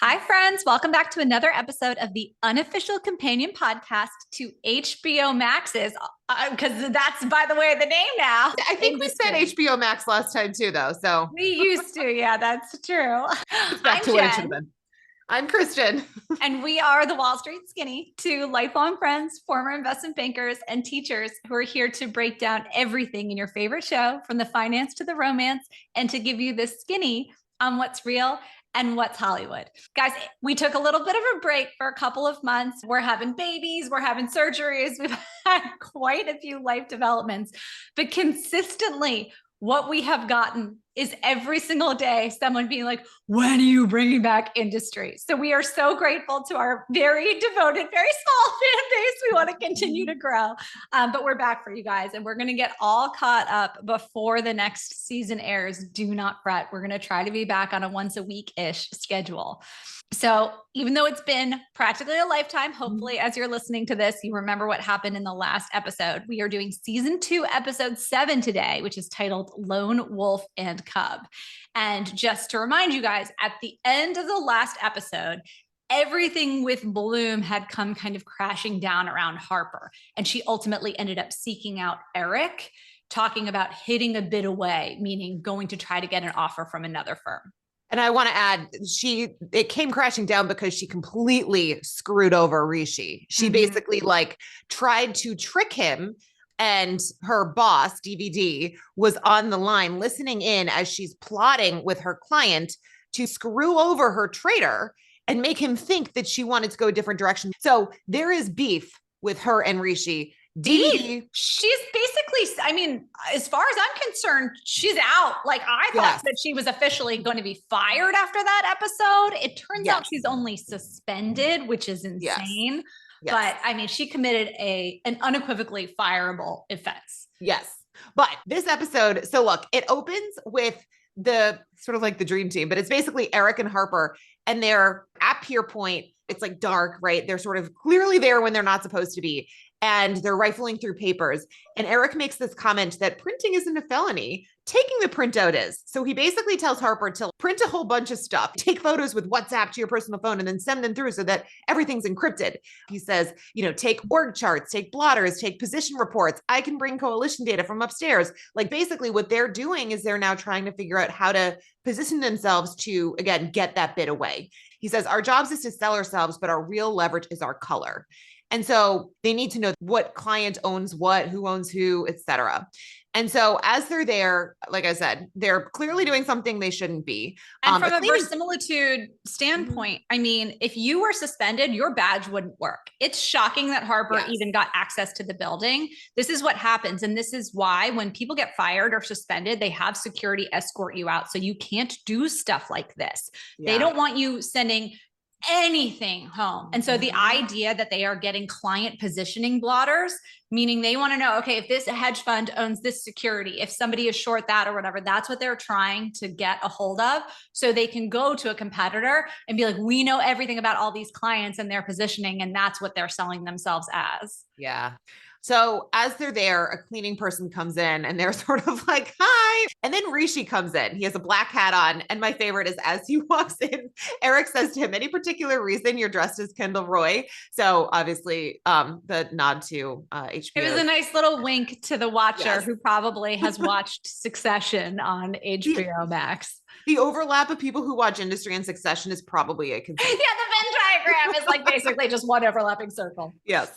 Hi, friends. Welcome back to another episode of the unofficial companion podcast to HBO Max's, because that's, by the way, the name now. I think we said HBO Max last time too, though. So we used to. Yeah, that's true. it's back to what it should have been. I'm Kristen. And we are the Wall Street Skinny, two lifelong friends, former investment bankers, and teachers who are here to break down everything in your favorite show, from the finance to the romance, and to give you the skinny on what's real and what's Hollywood. Guys, we took a little bit of a break for a couple of months. We're having babies, we're having surgeries, we've had quite a few life developments, but consistently what we have gotten is every single day someone being like, when are you bringing back industry? So we are so grateful to our very devoted, very small fan base. We want to continue to grow, but we're back for you guys, and we're going to get all caught up before the next season airs. Do not fret. We're going to try to be back on a once a week-ish schedule. So even though it's been practically a lifetime, hopefully as you're listening to this, you remember what happened in the last episode. We are doing season 2, episode 7 today, which is titled Lone Wolf and Cub. And just to remind you guys, at the end of the last episode, everything with Bloom had come kind of crashing down around Harper. And she ultimately ended up seeking out Eric, talking about hitting a bid away, meaning going to try to get an offer from another firm. And I want to add, it came crashing down because she completely screwed over Rishi. She basically tried to trick him, and her boss, DVD, was on the line listening in as she's plotting with her client to screw over her trader and make him think that she wanted to go a different direction. So there is beef with her and Rishi. She's basically, I mean, as far as I'm concerned, she's out. Like, I thought that she was officially going to be fired after that episode. It turns out she's only suspended, which is insane. But I mean, she committed an unequivocally fireable offense. Yes. But this episode, so look, it opens with the sort of like the dream team, but it's basically Eric and Harper, and they're at Pier Point. It's like dark, right? They're sort of clearly there when they're not supposed to be. And they're rifling through papers. And Eric makes this comment that printing isn't a felony. Taking the printout is. So he basically tells Harper to print a whole bunch of stuff, take photos with WhatsApp to your personal phone, and then send them through so that everything's encrypted. He says, take org charts, take blotters, take position reports. I can bring coalition data from upstairs. Like, basically what they're doing is they're now trying to figure out how to position themselves to, again, get that bid away. He says, our jobs is to sell ourselves, but our real leverage is our color. And so they need to know what client owns what, who owns who, et cetera. And so as they're there, like I said, they're clearly doing something they shouldn't be. And from a verisimilitude standpoint, I mean, if you were suspended, your badge wouldn't work. It's shocking that Harper even got access to the building. This is what happens. And this is why when people get fired or suspended, they have security escort you out. So you can't do stuff like this. They don't want you sending anything home. And so the idea that they are getting client positioning blotters, meaning they want to know, okay, if this hedge fund owns this security, if somebody is short that or whatever, that's what they're trying to get a hold of. So they can go to a competitor and be like, we know everything about all these clients and their positioning. And that's what they're selling themselves as. Yeah. So as they're there, a cleaning person comes in and they're sort of like, hi. And then Rishi comes in. He has a black hat on. And my favorite is as he walks in, Eric says to him, any particular reason you're dressed as Kendall Roy? So obviously the nod to HBO. It was a nice little wink to the watcher who probably has watched Succession on HBO Max. The overlap of people who watch Industry and Succession is probably a concern. Yeah, the Venn diagram is like basically just one overlapping circle. Yes.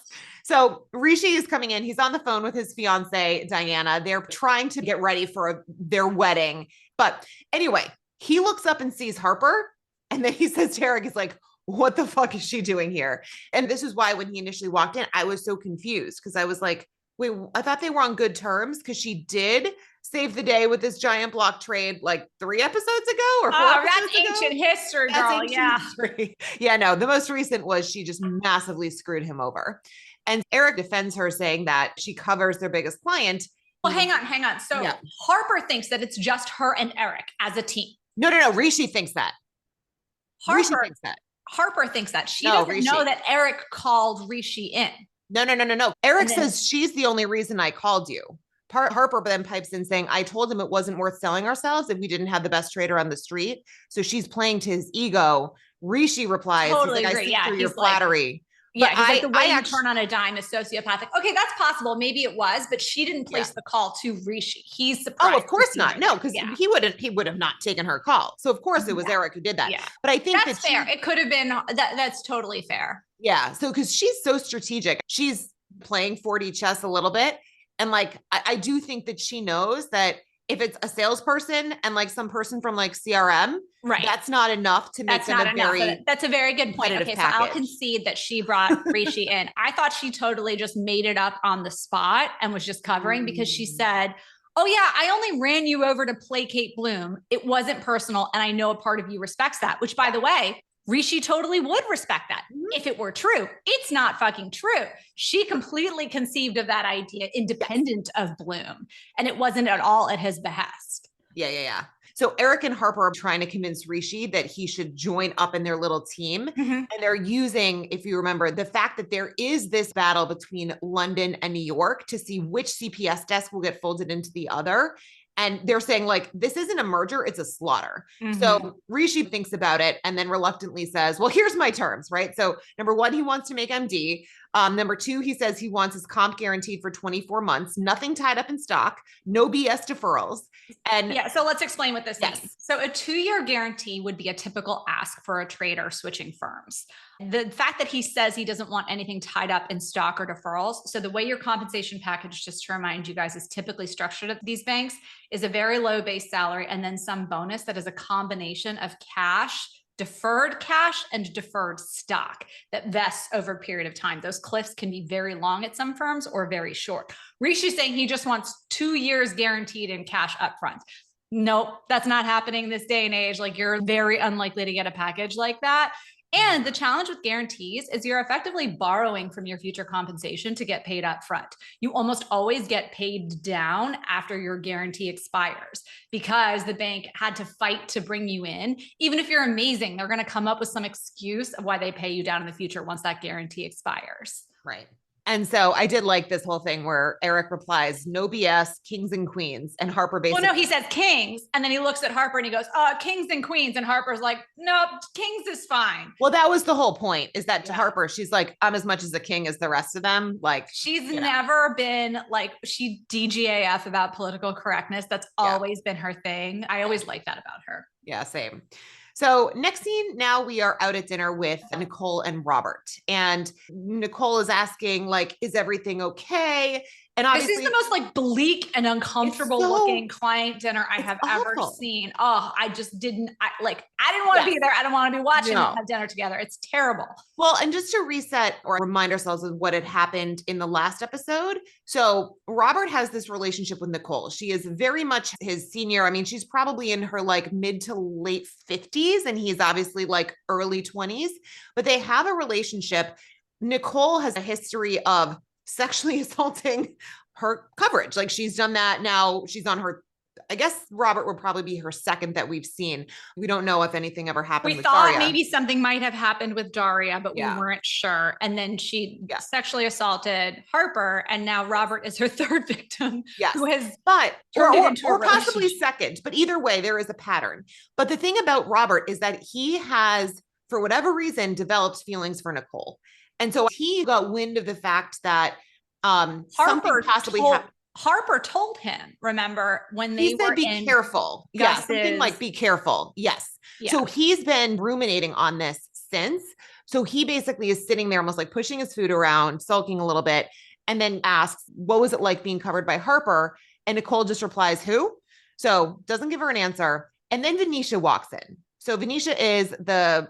So Rishi is coming in. He's on the phone with his fiance, Diana. They're trying to get ready for their wedding. But anyway, he looks up and sees Harper. And then he says to Eric, he's like, what the fuck is she doing here? And this is why when he initially walked in, I was so confused because I was like, wait, I thought they were on good terms because she did save the day with this giant block trade like 3 episodes ago or 4 episodes ago. That's ancient history, girl. History. Yeah, no, the most recent was she just massively screwed him over. And Eric defends her saying that she covers their biggest client. Well, hang on. So Harper thinks that it's just her and Eric as a team. No. Rishi thinks that. Harper thinks that. She doesn't know that Eric called Rishi in. No. Eric says she's the only reason I called you. Harper then pipes in saying, I told him it wasn't worth selling ourselves if we didn't have the best trader on the street. So she's playing to his ego Rishi replies, Totally he's like, agree. I see Yeah, through your he's like, flattery. yeah, But he's like, the way you actually, turn on a dime is sociopathic. Okay, that's possible. Maybe it was, but she didn't place yeah. the call to Rishi. He's Oh, surprised. of course not. No, because Yeah. he would have not taken her call. So of course it was Eric who did that. Yeah. But I think That's that fair. It could have been that's totally fair. yeah. So because she's so strategic, she's playing 4D chess a little bit. And like I do think that she knows that if it's a salesperson and like some person from like CRM, right, that's not enough to make that's them not a enough. very That's a very good point. Okay, package. so I'll concede that she brought Rishi in. I thought she totally just made it up on the spot and was just covering because she said, oh yeah, I only ran you over to placate Bloom. It wasn't personal. And I know a part of you respects that, which by the way, Rishi totally would respect that if it were true. It's not fucking true. She completely conceived of that idea independent of Bloom. And it wasn't at all at his behest. Yeah. So Eric and Harper are trying to convince Rishi that he should join up in their little team. And they're using, if you remember, the fact that there is this battle between London and New York to see which CPS desk will get folded into the other. And they're saying like, this isn't a merger, it's a slaughter. So Rishi thinks about it and then reluctantly says, well, here's my terms, right? So number one, he wants to make MD. Number two, he says he wants his comp guaranteed for 24 months, nothing tied up in stock, no BS deferrals. And yeah, so let's explain what this means. So a 2-year guarantee would be a typical ask for a trader switching firms. The fact that he says he doesn't want anything tied up in stock or deferrals. So the way your compensation package, just to remind you guys, is typically structured at these banks is a very low base salary and then some bonus that is a combination of cash, deferred cash, and deferred stock that vests over a period of time. Those cliffs can be very long at some firms or very short. Rishi's saying he just wants 2 years guaranteed in cash upfront. Nope, that's not happening this day and age. Like you're very unlikely to get a package like that. And the challenge with guarantees is you're effectively borrowing from your future compensation to get paid up front. You almost always get paid down after your guarantee expires because the bank had to fight to bring you in. Even if you're amazing, they're going to come up with some excuse of why they pay you down in the future once that guarantee expires. Right. And so I did like this whole thing where Eric replies, no BS, kings and queens. And Harper basically. Well, no, he says kings. And then he looks at Harper and he goes, kings and queens. And Harper's like, nope, kings is fine. Well, that was the whole point is that to Harper, she's like, I'm as much as a king as the rest of them. Like she's never been like, she DGAF about political correctness. That's always been her thing. I always like that about her. Yeah, same. So next scene, now we are out at dinner with Nicole and Robert. And Nicole is asking, like, is everything okay? And obviously, this is the most like bleak and uncomfortable looking client dinner I have ever seen. Oh, I just didn't, I didn't want to be there. I don't want to be watching them have dinner together. It's terrible. Well, and just to reset or remind ourselves of what had happened in the last episode. So Robert has this relationship with Nicole. She is very much his senior. I mean, she's probably in her like mid to late 50s and he's obviously like early 20s, but they have a relationship. Nicole has a history of sexually assaulting her coverage. Like she's done that now. She's on her, I guess Robert would probably be her second that we've seen. We don't know if anything ever happened with Daria. We thought maybe something might have happened with Daria, but we weren't sure. And then she sexually assaulted Harper. And now Robert is her third victim. Who has or possibly second, but either way, there is a pattern. But the thing about Robert is that he has, for whatever reason, developed feelings for Nicole. And so he got wind of the fact that something possibly happened. Harper told him, remember, when they said, be careful. Yeah, something like be careful. Yes. Yeah. So he's been ruminating on this since. So he basically is sitting there almost like pushing his food around, sulking a little bit, and then asks, what was it like being covered by Harper? And Nicole just replies, who? So doesn't give her an answer. And then Venetia walks in. So Venetia is the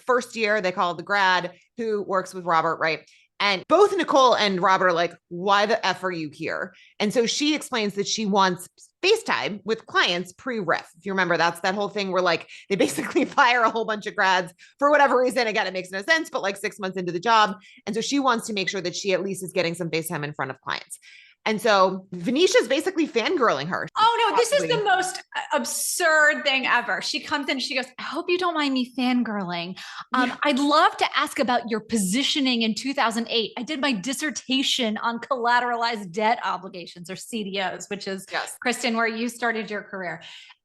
first year, they call it the grad, who works with Robert, right? And both Nicole and Robert are like, why the F are you here? And so she explains that she wants FaceTime with clients pre-riff. If you remember, that's that whole thing where like they basically fire a whole bunch of grads for whatever reason. Again, it makes no sense, but like 6 months into the job. And so she wants to make sure that she at least is getting some FaceTime in front of clients. And so Venetia's basically fangirling her. Oh no, this is the most absurd thing ever. She comes in, she goes, I hope you don't mind me fangirling. I'd love to ask about your positioning in 2008. I did my dissertation on collateralized debt obligations or CDOs, which is Kristen, where you started your career.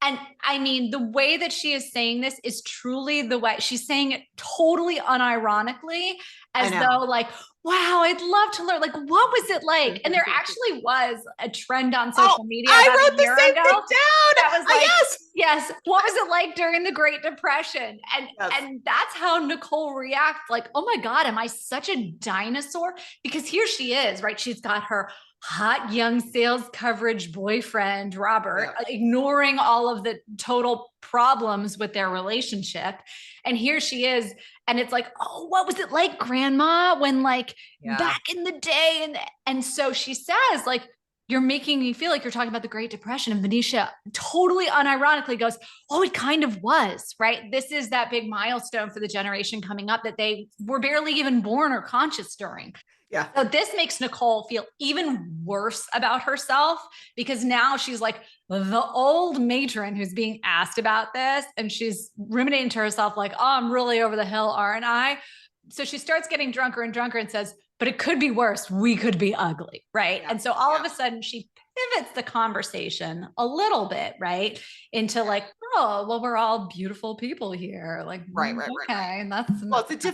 And I mean, the way that she is saying this is truly the way she's saying it, totally unironically, as though like, wow, I'd love to learn. Like, what was it like? And there actually was a trend on social media I about wrote a year the same ago thing down. that was like, yes. What was it like during the Great Depression? And that's how Nicole reacts. Like, oh my God, am I such a dinosaur? Because here she is, right? She's got her hot young sales coverage boyfriend, Robert, ignoring all of the total problems with their relationship. And here she is. And it's like, oh, what was it like, grandma, when like back in the day? And so she says, like, you're making me feel like you're talking about the Great Depression. And Venetia totally unironically goes, oh, it kind of was, right? This is that big milestone for the generation coming up that they were barely even born or conscious during. Yeah. So this makes Nicole feel even worse about herself, because now she's like the old matron who's being asked about this, and she's ruminating to herself like, oh, I'm really over the hill, aren't I? So she starts getting drunker and drunker and says, but it could be worse. We could be ugly, right? And so all of a sudden she pivots the conversation a little bit, right? Into like, oh, well, we're all beautiful people here. Like, right. And that's, well, it's a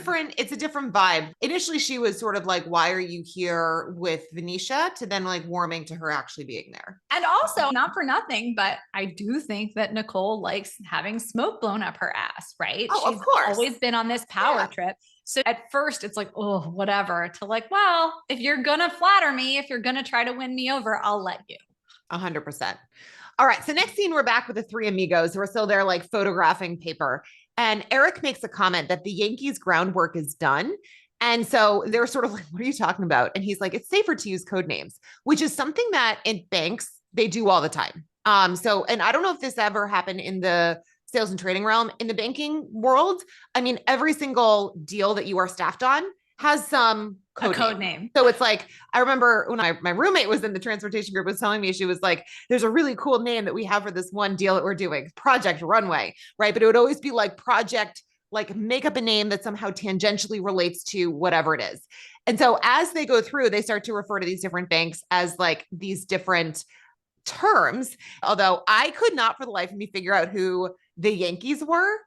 different vibe. Initially, she was sort of like, why are you here with Venetia? To then like warming to her actually being there. And also, not for nothing, but I do think that Nicole likes having smoke blown up her ass, right? Oh, She's of course. always been on this power trip. So at first it's like, oh, whatever, to like, well, if you're going to flatter me, if you're going to try to win me over, I'll let you. 100%. All right. So next scene, we're back with the three amigos who are still there, like photographing paper. And Eric makes a comment that the Yankees groundwork is done. And so they're sort of like, what are you talking about? And he's like, it's safer to use code names, which is something that in banks, they do all the time. And I don't know if this ever happened in the sales and trading realm. In the banking world, I mean, every single deal that you are staffed on has some code name. So it's like, I remember when my roommate was in the transportation group was telling me, she was like, there's a really cool name that we have for this one deal that we're doing, Project Runway, right? But it would always be like project, like make up a name that somehow tangentially relates to whatever it is. And so as they go through, they start to refer to these different banks as like these different terms, although I could not for the life of me figure out who the Yankees were.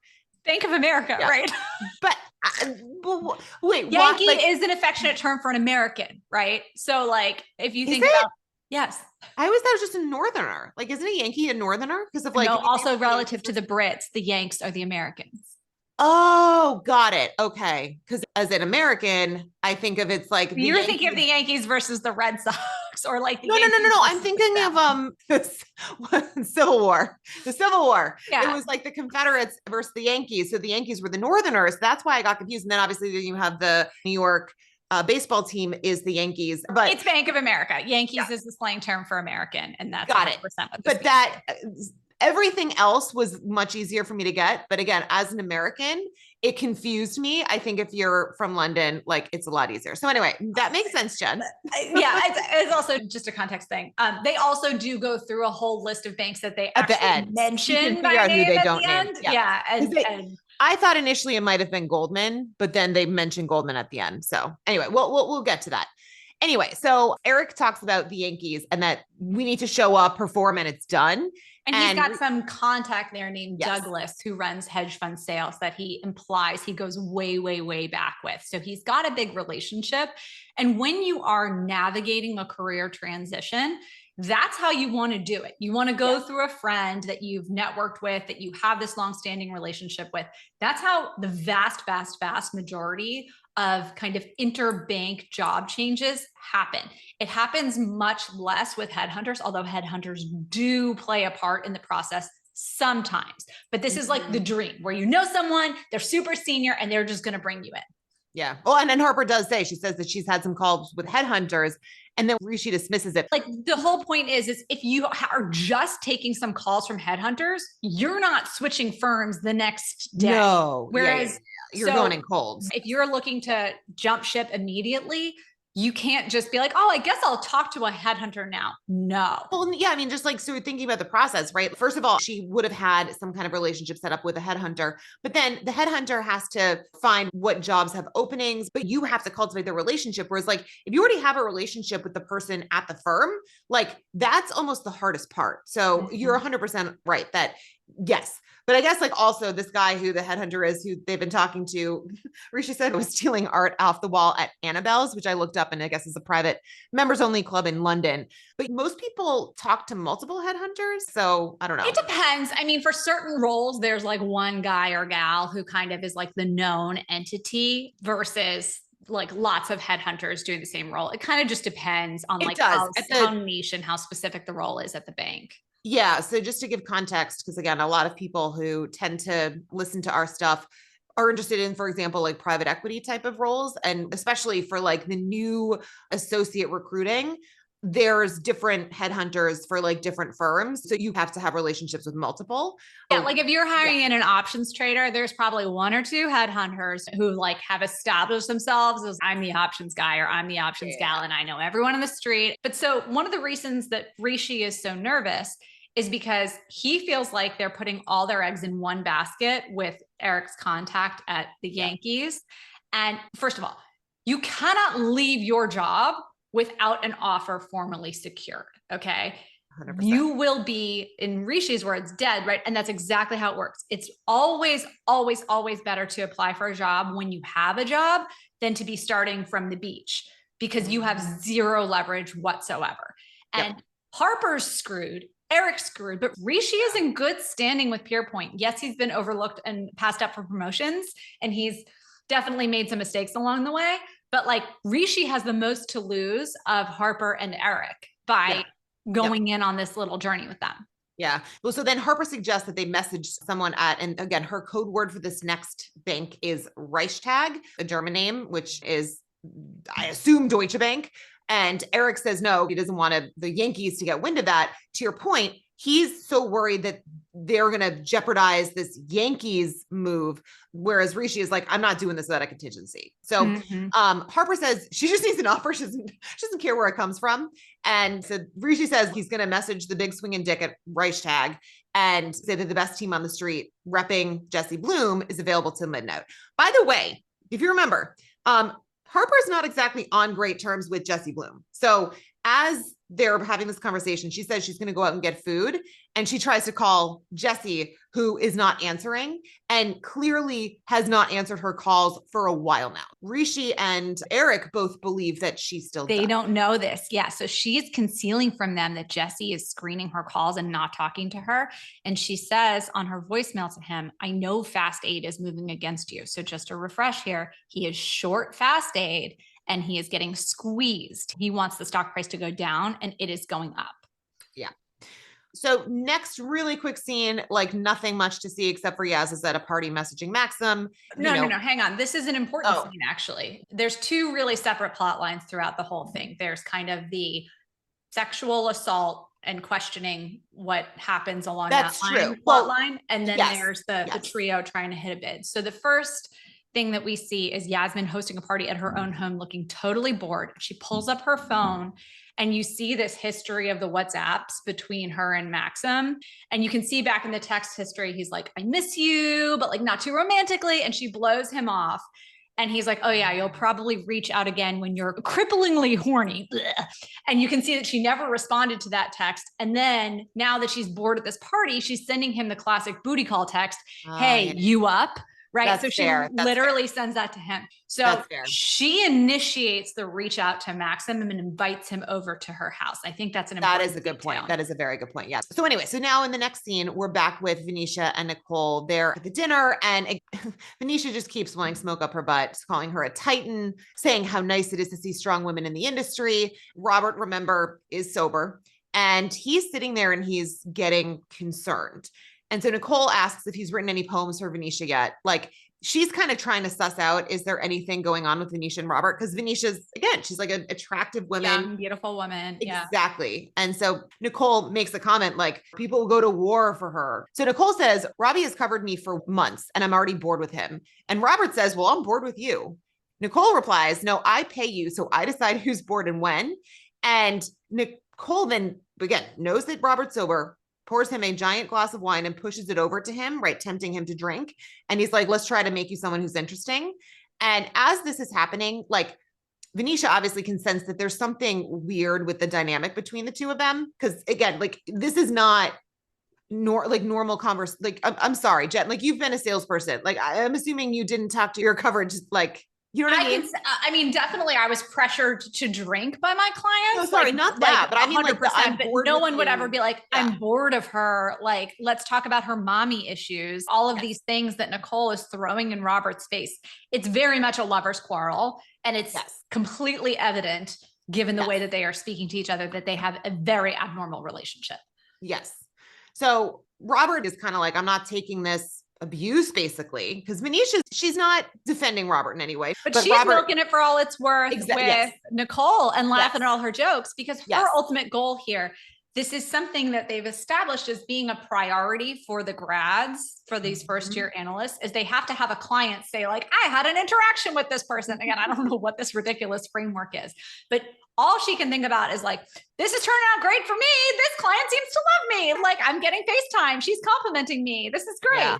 Bank of America, right? But wait, Yankee is an affectionate term for an American, right? So like, if you think about, yes. I always thought it was just a Northerner. Like, isn't a Yankee a Northerner? Because of like, no, also relative to the Brits, the Yanks are the Americans. Oh, got it. Okay. Because as an American, I think of it's like you're thinking of the Yankees versus the Red Sox, or like the no. I'm thinking of Civil War. The Civil War. Yeah. It was like the Confederates versus the Yankees. So the Yankees were the Northerners. That's why I got confused. And then obviously you have the New York baseball team is the Yankees, but it's Bank of America. Yankees is the slang term for American, and that's got it. But that. Everything else was much easier for me to get. But again, as an American, it confused me. I think if you're from London, like it's a lot easier. So anyway, that makes sense, Jen. Yeah, it's also just a context thing. They also do go through a whole list of banks that they at the end mention by name who they don't name. Yeah. And I thought initially it might have been Goldman, but then they mentioned Goldman at the end. So anyway, we'll get to that. Anyway, so Eric talks about the Yankees and that we need to show up, perform, and it's done. And he's got some contact there named Douglas, who runs hedge fund sales, that he implies he goes way, way, way back with. So he's got a big relationship. And when you are navigating a career transition, that's how you want to do it. You want to go through a friend that you've networked with, that you have this longstanding relationship with. That's how the vast majority of kind of interbank job changes happen. It happens much less with headhunters, although headhunters do play a part in the process sometimes. But this is like the dream where you know someone, they're super senior, and they're just going to bring you in. Yeah. Well, and then Harper does say, she says that she's had some calls with headhunters, and then Rishi dismisses it. Like the whole point is if you are just taking some calls from headhunters, you're not switching firms the next day. No. Whereas you're going in cold. If you're looking to jump ship immediately, you can't just be like, oh, I guess I'll talk to a headhunter now. No. Well, yeah, I mean, just like, so thinking about the process, right? First of all, she would have had some kind of relationship set up with a headhunter, but then the headhunter has to find what jobs have openings, but you have to cultivate the relationship. Whereas like, if you already have a relationship with the person at the firm, like that's almost the hardest part. So you're 100% right that Yes. But I guess like also this guy who the headhunter is, who they've been talking to, Rishi said was stealing art off the wall at Annabelle's, which I looked up and I guess is a private members only club in London. But most people talk to multiple headhunters. So I don't know. It depends. I mean, for certain roles, there's like one guy or gal who kind of is like the known entity versus like lots of headhunters doing the same role. It kind of just depends on like how niche and how specific the role is at the bank. Yeah. So just to give context, because again, a lot of people who tend to listen to our stuff are interested in, for example, like private equity type of roles. And especially for like the new associate recruiting, there's different headhunters for like different firms. So you have to have relationships with multiple. Yeah, like if you're hiring in an options trader, there's probably one or two headhunters who like have established themselves as I'm the options guy or I'm the options gal and I know everyone on the street. But so one of the reasons that Rishi is so nervous is because he feels like they're putting all their eggs in one basket with Eric's contact at the Yankees. And first of all, you cannot leave your job without an offer formally secured. Okay. 100%. You will be, in Rishi's words, dead, right? And that's exactly how it works. It's always, always, always better to apply for a job when you have a job than to be starting from the beach because you have zero leverage whatsoever. And Harper's screwed. Eric's screwed, but Rishi is in good standing with Pierpoint. Yes, he's been overlooked and passed up for promotions, and he's definitely made some mistakes along the way. But like Rishi has the most to lose of Harper and Eric by going in on this little journey with them. Yeah. Well, so then Harper suggests that they message someone at, and again, her code word for this next bank is Reichstag, a German name, which is, I assume, Deutsche Bank. And Eric says, no, he doesn't want the Yankees to get wind of that. To your point, he's so worried that they're going to jeopardize this Yankees move. Whereas Rishi is like, I'm not doing this without a contingency. So Harper says she just needs an offer. She doesn't care where it comes from. And so Rishi says he's going to message the big swinging dick at Reichstag and say that the best team on the street repping Jesse Bloom is available to midnight. By the way, if you remember, Harper's not exactly on great terms with Jesse Bloom. So as they're having this conversation, she says she's going to go out and get food. And she tries to call Jesse, who is not answering and clearly has not answered her calls for a while now. Rishi and Eric both believe that she's still They don't know this. Yeah. So she is concealing from them that Jesse is screening her calls and not talking to her. And she says on her voicemail to him, I know fast aid is moving against you. So just to refresh here, he is short fast aid and he is getting squeezed. He wants the stock price to go down and it is going up. Yeah. So next really quick scene, like nothing much to see except for Yaz is at a party messaging Maxim. No, hang on. This is an important scene, actually. There's two really separate plot lines throughout the whole thing. There's kind of the sexual assault and questioning what happens along that plot line. And then there's the trio trying to hit a bid. So the first thing that we see is Yasmin hosting a party at her own home, looking totally bored. She pulls up her phone and you see this history of the WhatsApps between her and Maxim. And you can see back in the text history, he's like, I miss you, but like not too romantically. And she blows him off. And he's like, oh yeah, you'll probably reach out again when you're cripplingly horny. Blech. And you can see that she never responded to that text. And then now that she's bored at this party, she's sending him the classic booty call text. Hey, you up? Right. That's so she literally sends that to him. So she initiates the reach out to Maxim and invites him over to her house. I think that's an important That is a good point. That is a very good point. Yes. So anyway, so now in the next scene, we're back with Venetia and Nicole. They're at the dinner and Venetia just keeps blowing smoke up her butt, calling her a titan, saying how nice it is to see strong women in the industry. Robert, remember, is sober and he's sitting there and he's getting concerned. And so Nicole asks if he's written any poems for Venetia yet. Like she's kind of trying to suss out, is there anything going on with Venetia and Robert? Because Venetia's, again, she's like an attractive woman. Young, beautiful woman. Exactly. And so Nicole makes a comment like, people will go to war for her. So Nicole says, Robbie has covered me for months and I'm already bored with him. And Robert says, well, I'm bored with you. Nicole replies, no, I pay you. So I decide who's bored and when. And Nicole then, again, knows that Robert's sober, pours him a giant glass of wine and pushes it over to him, right, tempting him to drink. And he's like, let's try to make you someone who's interesting. And as this is happening, like Venetia obviously can sense that there's something weird with the dynamic between the two of them. Because again, like this is not normal converse. Like, I'm sorry, Jen, like you've been a salesperson. Like I'm assuming you didn't talk to your coverage. Like, you know what I mean? I mean, definitely I was pressured to drink by my clients. No, sorry, not that, but I mean, like, I'm but bored no with one would you. ever be like, I'm bored of her. Like, let's talk about her mommy issues. All of these things that Nicole is throwing in Robert's face. It's very much a lover's quarrel. And it's completely evident, given the way that they are speaking to each other, that they have a very abnormal relationship. Yes. So Robert is kind of like, I'm not taking this abuse, basically, because Venetia, she's not defending Robert in any way. But she's Robert, milking it for all it's worth with Nicole and laughing at all her jokes, because her ultimate goal here, this is something that they've established as being a priority for the grads, for these first year analysts, is they have to have a client say like, I had an interaction with this person. Again, I don't know what this ridiculous framework is, but all she can think about is like, this is turning out great for me. This client seems to love me. Like, I'm getting FaceTime. She's complimenting me. This is great. Yeah.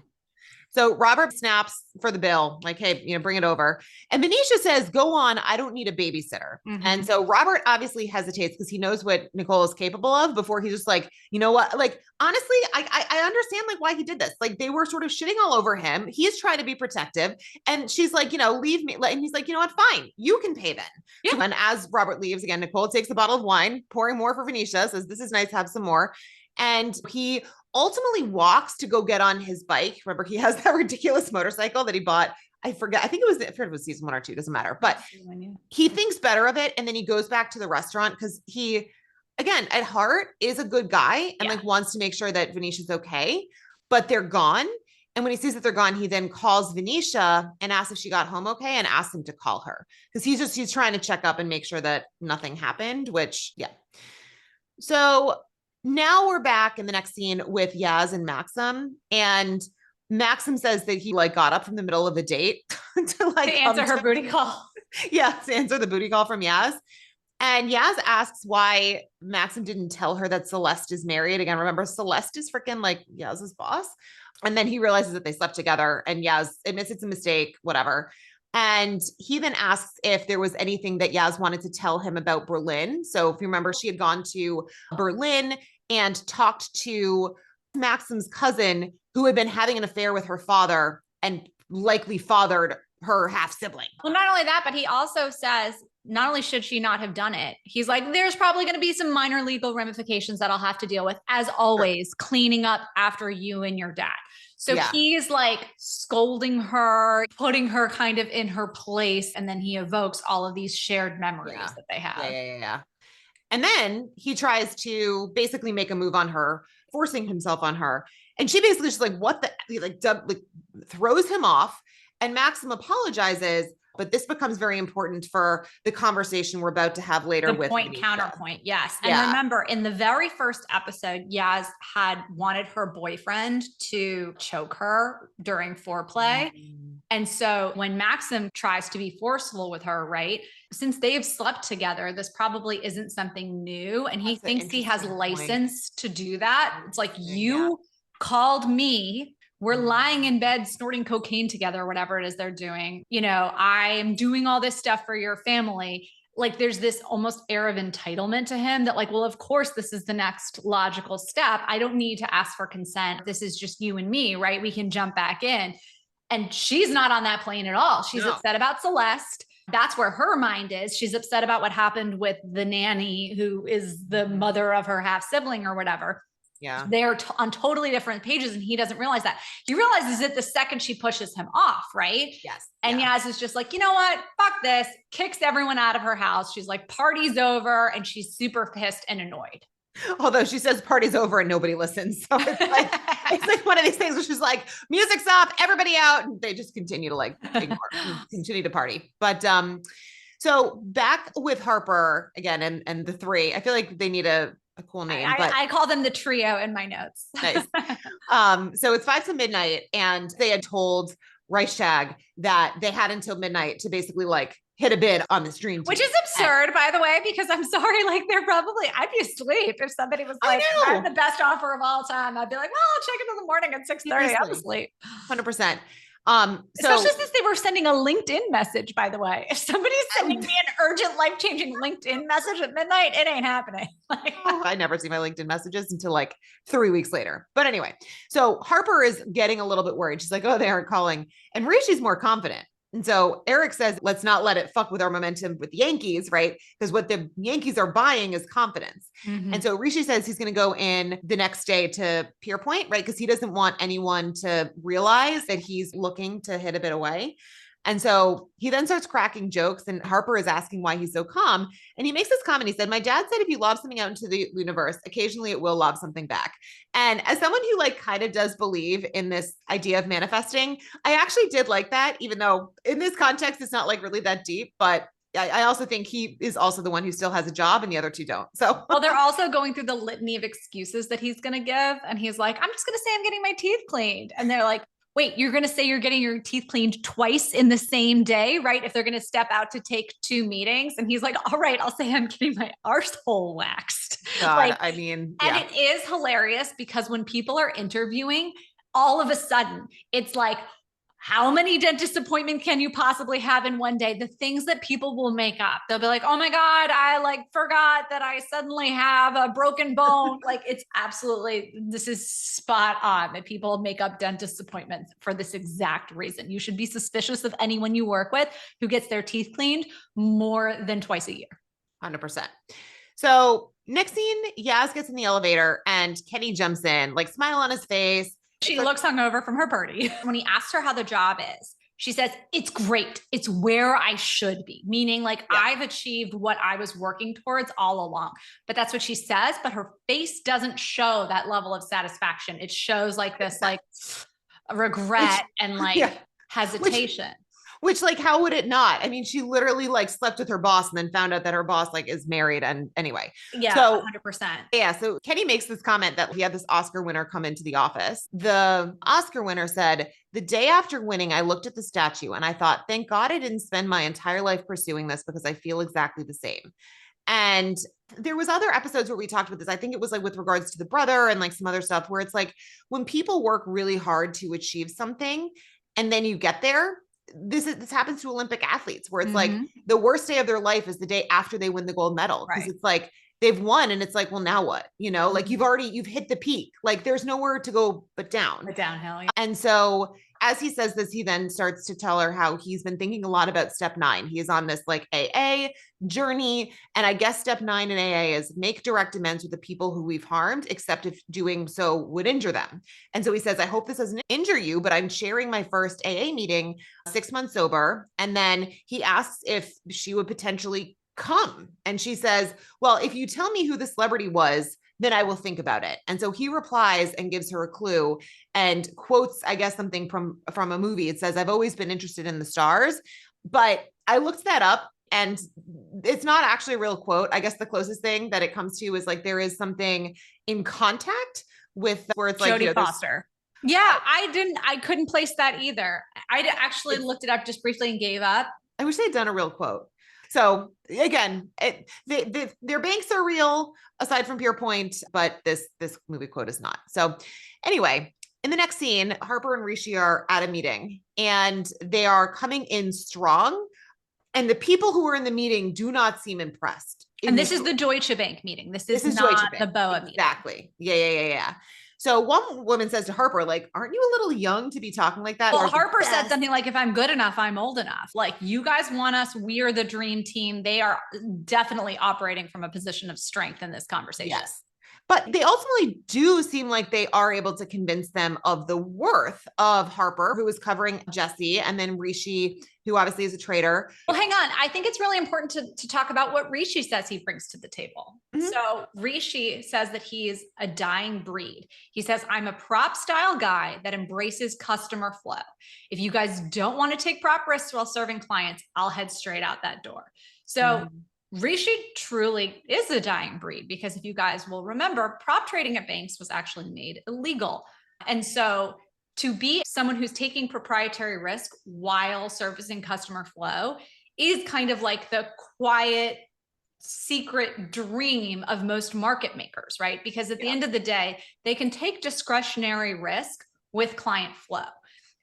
So Robert snaps for the bill, like, hey, bring it over. And Venetia says, go on. I don't need a babysitter. And so Robert obviously hesitates because he knows what Nicole is capable of before he's just like, you know what? Like, honestly, I understand like why he did this. Like they were sort of shitting all over him. He's trying to be protective. And she's like, leave me. And he's like, you know what? Fine. You can pay then. Yeah. And as Robert leaves again, Nicole takes a bottle of wine, pouring more for Venetia, says, this is nice. Have some more. And he ultimately walks to go get on his bike. Remember, he has that ridiculous motorcycle that he bought. I forget. I think it was season 1 or 2. Doesn't matter. But he thinks better of it. And then he goes back to the restaurant because he, again, at heart is a good guy and like wants to make sure that Venetia's okay, but they're gone. And when he sees that they're gone, he then calls Venetia and asks if she got home okay and asks him to call her because he's trying to check up and make sure that nothing happened, which, So now we're back in the next scene with Yaz and Maxim, and Maxim says that he like got up from the middle of a date to answer her booty call. To answer the booty call from Yaz. And Yaz asks why Maxim didn't tell her that Celeste is married. Again, remember, Celeste is freaking like Yaz's boss. And then he realizes that they slept together and Yaz admits it's a mistake, whatever. And he then asks if there was anything that Yaz wanted to tell him about Berlin. So if you remember, she had gone to Berlin and talked to Maxim's cousin who had been having an affair with her father and likely fathered her half sibling. Well, not only that, but he also says, not only should she not have done it, he's like, there's probably going to be some minor legal ramifications that I'll have to deal with, as always, cleaning up after you and your dad. So he's like scolding her, putting her kind of in her place. And then he evokes all of these shared memories that they have. Yeah. And then he tries to basically make a move on her, forcing himself on her. And she basically just like, what the, like throws him off. And Maxim apologizes, but this becomes very important for the conversation we're about to have later with point counterpoint. Yes. And remember, in the very first episode, Yaz had wanted her boyfriend to choke her during foreplay. And so when Maxim tries to be forceful with her, right, since they've slept together, this probably isn't something new. And he thinks he has license to do that. It's like, you called me. We're lying in bed, snorting cocaine together, or whatever it is they're doing. I am doing all this stuff for your family. Like there's this almost air of entitlement to him that like, well, of course, this is the next logical step. I don't need to ask for consent. This is just you and me, right? We can jump back in. And she's not on that plane at all. She's upset about Celeste. That's where her mind is. She's upset about what happened with the nanny, who is the mother of her half sibling or whatever. Yeah. They're on totally different pages and he doesn't realize that. He realizes it the second she pushes him off, right? Yes. And Yaz is just like, you know what? Fuck this. Kicks everyone out of her house. She's like, party's over. And she's super pissed and annoyed. Although she says party's over and nobody listens. So it's like one of these things where she's like, music's off, everybody out. And they just continue to like continue to party. But so back with Harper again and the three, I feel like they need a cool name. I call them the trio in my notes. Nice. So it's 5 to midnight and they had told Reichstag that they had until midnight to basically like hit a bid on this dream team. Which is absurd, by the way, because I'm sorry, like I'd be asleep if somebody was like, I have the best offer of all time. I'd be like, well, I'll check it in the morning at 6:30. I'm asleep. 100%. Especially since they were sending a LinkedIn message, by the way. If somebody's sending me an urgent, life-changing LinkedIn message at midnight, it ain't happening. I never see my LinkedIn messages until like 3 weeks later. But anyway, so Harper is getting a little bit worried. She's like, oh, they aren't calling. And Rishi's more confident. And so Eric says, let's not let it fuck with our momentum with the Yankees, right? Because what the Yankees are buying is confidence. And so Rishi says he's going to go in the next day to Pierpoint, right? Because he doesn't want anyone to realize that he's looking to hit a bit away. And so he then starts cracking jokes, and Harper is asking why he's so calm. And he makes this comment. He said, my dad said, if you lob something out into the universe, occasionally it will lob something back. And as someone who like kind of does believe in this idea of manifesting, I actually did like that, even though in this context, it's not like really that deep, but I also think he is also the one who still has a job and the other two don't. So, well, they're also going through the litany of excuses that he's going to give. And he's like, I'm just going to say I'm getting my teeth cleaned. And they're like, wait, you're going to say you're getting your teeth cleaned twice in the same day, right? If they're going to step out to take 2 meetings. And he's like, all right, I'll say I'm getting my arsehole waxed. God, I mean, yeah. And it is hilarious because when people are interviewing, all of a sudden it's like, how many dentist appointments can you possibly have in one day? The things that people will make up. They'll be like, oh my God, I like forgot that I suddenly have a broken bone. Like it's absolutely, this is spot on that people make up dentist appointments for this exact reason. You should be suspicious of anyone you work with who gets their teeth cleaned more than twice a year. 100%. So next scene, Yaz gets in the elevator and Kenny jumps in, like smile on his face. She looks hungover from her party. When he asks her how the job is, she says, it's great. It's where I should be. Meaning like I've achieved what I was working towards all along. But that's what she says. But her face doesn't show that level of satisfaction. It shows like this, like regret and like hesitation. Which like, how would it not? I mean, she literally like slept with her boss and then found out that her boss like is married. And anyway, so 100%. Yeah. So Kenny makes this comment that he had this Oscar winner come into the office. The Oscar winner said, the day after winning, I looked at the statue and I thought, thank God I didn't spend my entire life pursuing this because I feel exactly the same. And there was other episodes where we talked about this. I think it was like with regards to the brother and like some other stuff where it's like when people work really hard to achieve something and then you get there, this happens to Olympic athletes where it's like the worst day of their life is the day after they win the gold medal. Because it's like they've won and it's like, well, now what? You know, like you've hit the peak. Like there's nowhere to go but down. But downhill. Yeah. And so as he says this, he then starts to tell her how he's been thinking a lot about step 9. He is on this like AA journey. And I guess step 9 in AA is make direct amends with the people who we've harmed, except if doing so would injure them. And so he says, I hope this doesn't injure you, but I'm sharing my first AA meeting 6 months sober. And then he asks if she would potentially come. And she says, well, if you tell me who the celebrity was, then I will think about it. And so he replies and gives her a clue and quotes, I guess, something from a movie. It says, I've always been interested in the stars, but I looked that up and it's not actually a real quote. I guess the closest thing that it comes to is like, there is something in Contact with where it's like, Jodie Foster. Yeah, I couldn't place that either. I actually looked it up just briefly and gave up. I wish they'd done a real quote. So again, their banks are real aside from Pierpoint, but this movie quote is not. So anyway, in the next scene, Harper and Rishi are at a meeting and they are coming in strong. And the people who are in the meeting do not seem impressed. And this is the Deutsche Bank meeting. This is not the BOA meeting. Exactly. Yeah. So one woman says to Harper, like, aren't you a little young to be talking like that? Well, Harper said something like, if I'm good enough, I'm old enough. Like, you guys want us. We're the dream team. They are definitely operating from a position of strength in this conversation. Yes. But they ultimately do seem like they are able to convince them of the worth of Harper, who is covering Jesse, and then Rishi, who obviously is a trader. Well, hang on. I think it's really important to talk about what Rishi says he brings to the table. So Rishi says that he's a dying breed. He says, I'm a prop style guy that embraces customer flow. If you guys don't want to take prop risks while serving clients, I'll head straight out that door. So Rishi truly is a dying breed because if you guys will remember, prop trading at banks was actually made illegal. And so to be someone who's taking proprietary risk while servicing customer flow is kind of like the quiet, secret dream of most market makers, right? Because at the end of the day, they can take discretionary risk with client flow.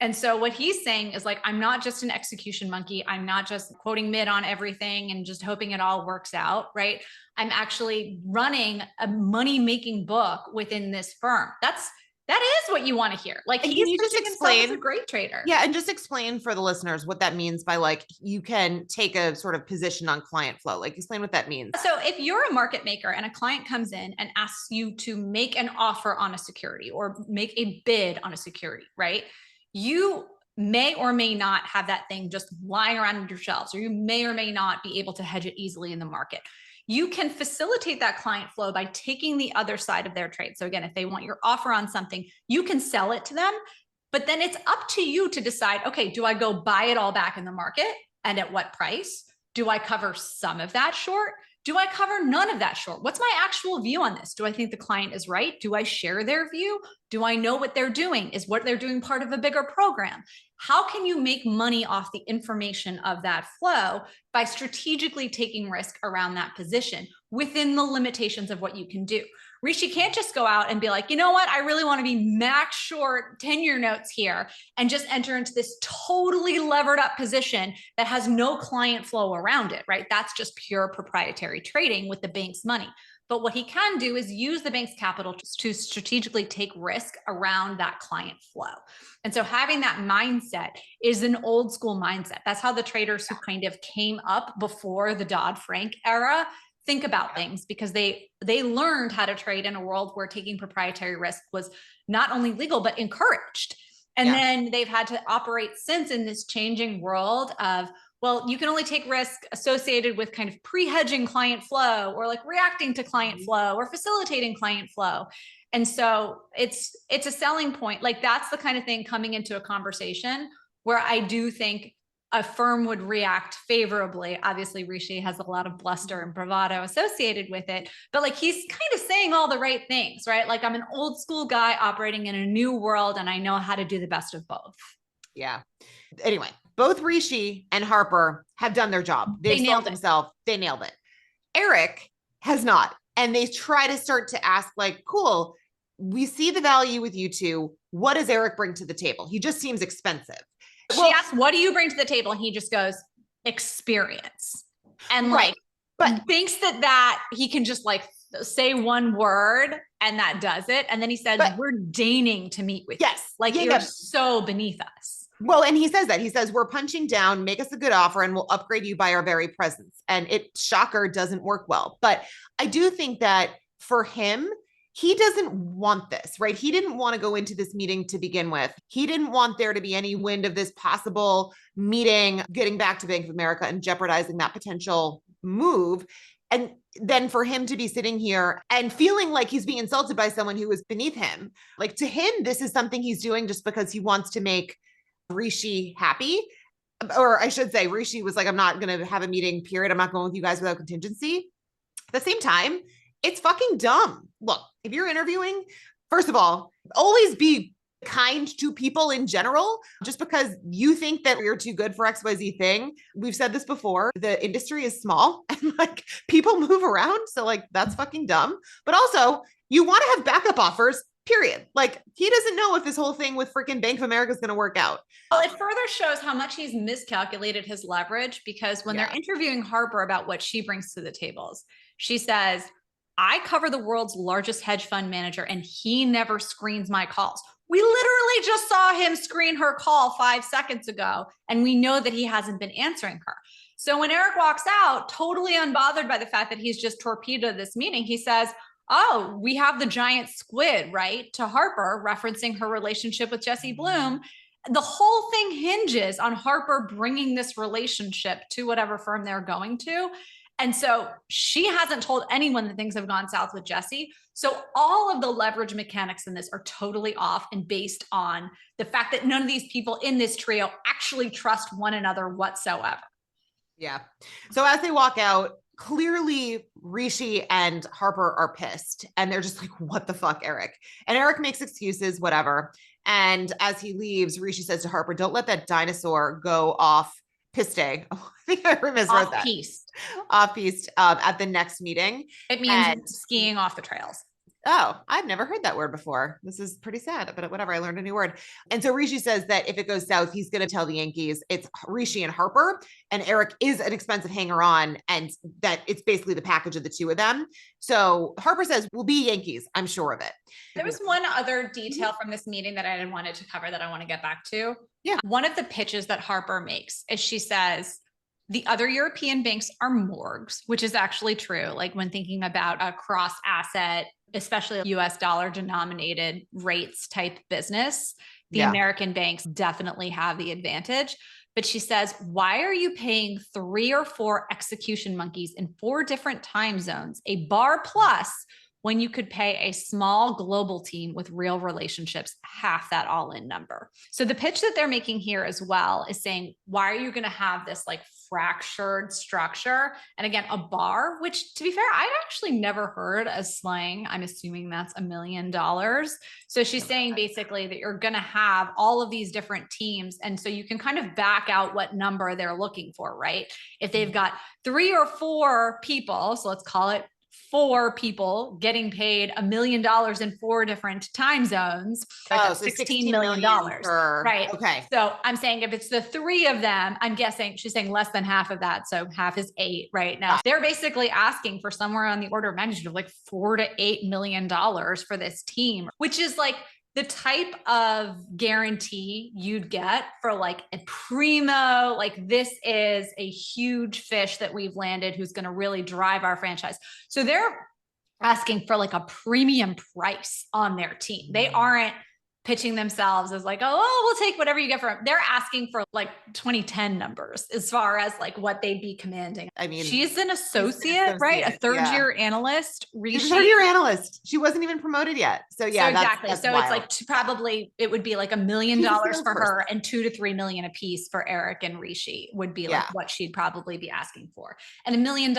And so what he's saying is like, I'm not just an execution monkey. I'm not just quoting mid on everything and just hoping it all works out, right? I'm actually running a money-making book within this firm. That is what you want to hear. Like, And he's can you just pitching himself explain as a great trader. Yeah, and just explain for the listeners what that means by like you can take a sort of position on client flow. Like explain what that means. So if you're a market maker and a client comes in and asks you to make an offer on a security or make a bid on a security, right? You may or may not have that thing just lying around on your shelves, or you may or may not be able to hedge it easily in the market. You can facilitate that client flow by taking the other side of their trade. So again, if they want your offer on something, you can sell it to them, but then it's up to you to decide, okay, do I go buy it all back in the market and at what price? Do I cover some of that short? Do I cover none of that short? What's my actual view on this? Do I think the client is right? Do I share their view? Do I know what they're doing? Is what they're doing part of a bigger program? How can you make money off the information of that flow by strategically taking risk around that position within the limitations of what you can do? Rishi can't just go out and be like, you know what? I really want to be max short 10-year notes here and just enter into this totally levered up position that has no client flow around it, right? That's just pure proprietary trading with the bank's money. But what he can do is use the bank's capital to strategically take risk around that client flow. And so having that mindset is an old school mindset. That's how the traders who kind of came up before the Dodd-Frank era think about things, because they learned how to trade in a world where taking proprietary risk was not only legal, but encouraged. And then they've had to operate since in this changing world of, well, you can only take risk associated with kind of pre-hedging client flow or like reacting to client flow or facilitating client flow. And so it's a selling point. Like that's the kind of thing coming into a conversation where I do think a firm would react favorably. Obviously, Rishi has a lot of bluster and bravado associated with it, but like he's kind of saying all the right things, right? Like I'm an old school guy operating in a new world and I know how to do the best of both. Yeah. Anyway, both Rishi and Harper have done their job. They've sold themselves. They nailed it. Eric has not. And they try to start to ask like, cool, we see the value with you two. What does Eric bring to the table? He just seems expensive. She asks, what do you bring to the table? And he just goes, experience. And like, but thinks that he can just like say one word and that does it. And then he says, we're deigning to meet with you. Like you're so beneath us. Well, and he says that. He says, we're punching down, make us a good offer, and we'll upgrade you by our very presence. And it, shocker, doesn't work well. But I do think that for him, he doesn't want this, right? He didn't want to go into this meeting to begin with. He didn't want there to be any wind of this possible meeting, getting back to Bank of America and jeopardizing that potential move. And then for him to be sitting here and feeling like he's being insulted by someone who is beneath him, like to him, this is something he's doing just because he wants to make Rishi happy. Or I should say, Rishi was like, I'm not going to have a meeting, period. I'm not going with you guys without contingency. At the same time, it's fucking dumb. Look, if you're interviewing, first of all, always be kind to people in general. Just because you think that you're too good for XYZ thing. We've said this before. The industry is small and like people move around. So like, that's fucking dumb. But also you want to have backup offers, period. Like he doesn't know if this whole thing with freaking Bank of America is going to work out. Well, it further shows how much he's miscalculated his leverage, because when they're interviewing Harper about what she brings to the tables, she says, I cover the world's largest hedge fund manager and he never screens my calls. We literally just saw him screen her call 5 seconds ago, and we know that he hasn't been answering her. So when Eric walks out, totally unbothered by the fact that he's just torpedoed this meeting, he says, oh, we have the giant squid, right? To Harper, referencing her relationship with Jesse Bloom. The whole thing hinges on Harper bringing this relationship to whatever firm they're going to. And so she hasn't told anyone that things have gone south with Jesse. So all of the leverage mechanics in this are totally off and based on the fact that none of these people in this trio actually trust one another whatsoever. Yeah. So as they walk out, clearly Rishi and Harper are pissed and they're just like, what the fuck, Eric? And Eric makes excuses, whatever. And as he leaves, Rishi says to Harper, don't let that dinosaur go off piste. Oh, I think I misread that. Off-piste at the next meeting. It means skiing off the trails. Oh, I've never heard that word before. This is pretty sad, but whatever. I learned a new word. And so Rishi says that if it goes south, he's going to tell the Yankees it's Rishi and Harper, and Eric is an expensive hanger on, and that it's basically the package of the two of them. So Harper says we'll be Yankees. I'm sure of it. There was one other detail from this meeting that I wanted to cover that I want to get back to. Yeah. One of the pitches that Harper makes is she says, the other European banks are morgues, which is actually true. Like when thinking about a cross asset, especially a US dollar denominated rates type business, the American banks definitely have the advantage. But she says, why are you paying 3 or 4 execution monkeys in 4 different time zones, a bar plus, when you could pay a small global team with real relationships half that all-in number? So the pitch that they're making here as well is saying, why are you going to have this like fractured structure? And again, a bar, which to be fair, I'd actually never heard as slang. I'm assuming that's $1 million. So she's saying basically that you're going to have all of these different teams. And so you can kind of back out what number they're looking for, right? If they've got 3 or 4 people, so let's call it 4 people getting paid $1 million in 4 different time zones. Oh, so $16 million. Right. Okay. So I'm saying if it's the 3 of them, I'm guessing she's saying less than half of that. So half is 8 right now. They're basically asking for somewhere on the order of magnitude of like $4 to $8 million for this team, which is like the type of guarantee you'd get for like a primo, like this is a huge fish that we've landed who's going to really drive our franchise. So they're asking for like a premium price on their team. They aren't pitching themselves as like, oh, we'll take whatever you get for them. They're asking for like 2010 numbers as far as like what they'd be commanding. I mean, she's an associate, right? A third-year analyst. Rishi. Third-year analyst. She wasn't even promoted yet. So yeah, exactly. That's so wild. It's like probably it would be like $1 million for her and $2 to $3 million a piece for Eric and Rishi would be like what she'd probably be asking for. And $1 million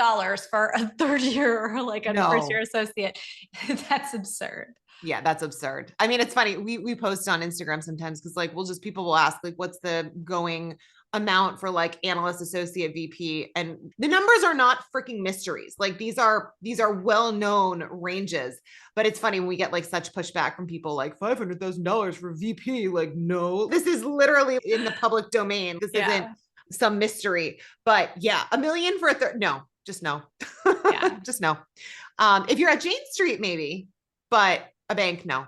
for a third year or like a first year associate. That's absurd. Yeah, that's absurd. I mean, it's funny. We post on Instagram sometimes because like people will ask like, what's the going amount for like analyst, associate, VP, and the numbers are not freaking mysteries. Like these are well-known ranges, but it's funny when we get like such pushback from people like $500,000 for VP. Like, no, this is literally in the public domain. This isn't some mystery, but yeah, $1 million for a third. No, just no. Just no. If you're at Jane Street, maybe, but a bank, no.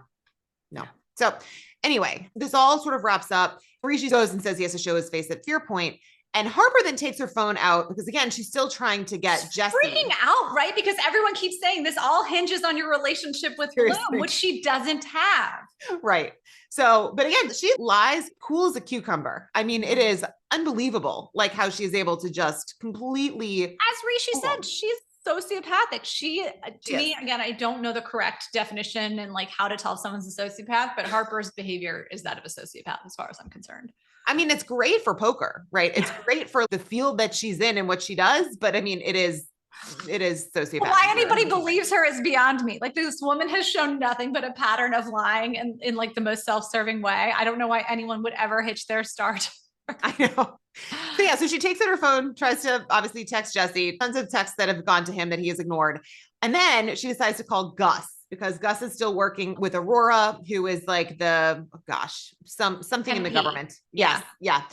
So anyway, this all sort of wraps up. Rishi goes and says he has to show his face at Fear Point. And Harper then takes her phone out because again, she's still trying to get Jesse. Freaking out, right? Because everyone keeps saying this all hinges on your relationship with Bloom, which she doesn't have. Right. So, but again, she lies cool as a cucumber. I mean, it is unbelievable, like how she's able to just completely. As Rishi said, she's sociopathic. She, to me, again, I don't know the correct definition and like how to tell if someone's a sociopath, but Harper's behavior is that of a sociopath as far as I'm concerned. I mean, it's great for poker, right? It's great for the field that she's in and what she does, but I mean, it is sociopathic. Why anybody believes her is beyond me. Like this woman has shown nothing but a pattern of lying in like the most self-serving way. I don't know why anyone would ever hitch their start. I know. So yeah, so she takes out her phone, tries to obviously text Jesse, tons of texts that have gone to him that he has ignored. And then she decides to call Gus because Gus is still working with Aurora, who is like something MP in the government. Yes. Yeah.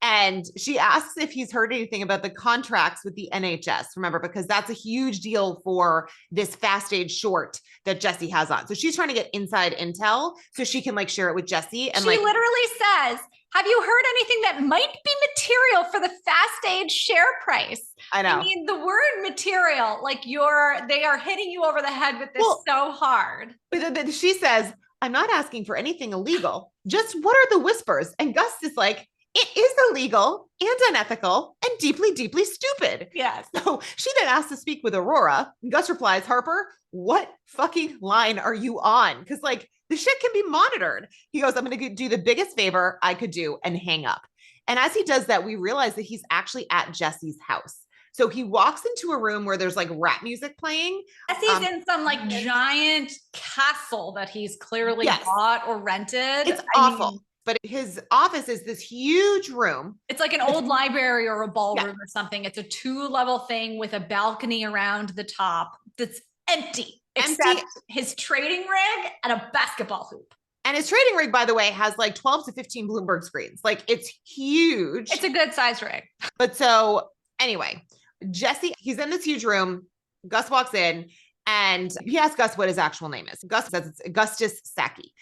And she asks if he's heard anything about the contracts with the NHS, remember, because that's a huge deal for this Fast Age short that Jesse has on. So she's trying to get inside intel so she can like share it with Jesse. And she literally says, have you heard anything that might be material for the Fast Age share price? I know. I mean, the word material, like they are hitting you over the head with this so hard. But she says, I'm not asking for anything illegal. Just what are the whispers? And Gus is like, it is illegal and unethical and deeply, deeply stupid. Yes. So she then asks to speak with Aurora. And Gus replies, Harper, what fucking line are you on? Because like the shit can be monitored. He goes, I'm going to do the biggest favor I could do and hang up. And as he does that, we realize that he's actually at Jesse's house. So he walks into a room where there's like rap music playing. Jesse's in some like giant castle that he's clearly bought or rented. It's awful. But his office is this huge room. It's like an old library or a ballroom or something. It's a 2-level thing with a balcony around the top that's empty. except his trading rig and a basketball hoop. And his trading rig, by the way, has like 12 to 15 Bloomberg screens. Like it's huge. It's a good size rig. But so anyway, Jesse, he's in this huge room. Gus walks in and he asks Gus what his actual name is. Gus says it's Augustus Saki.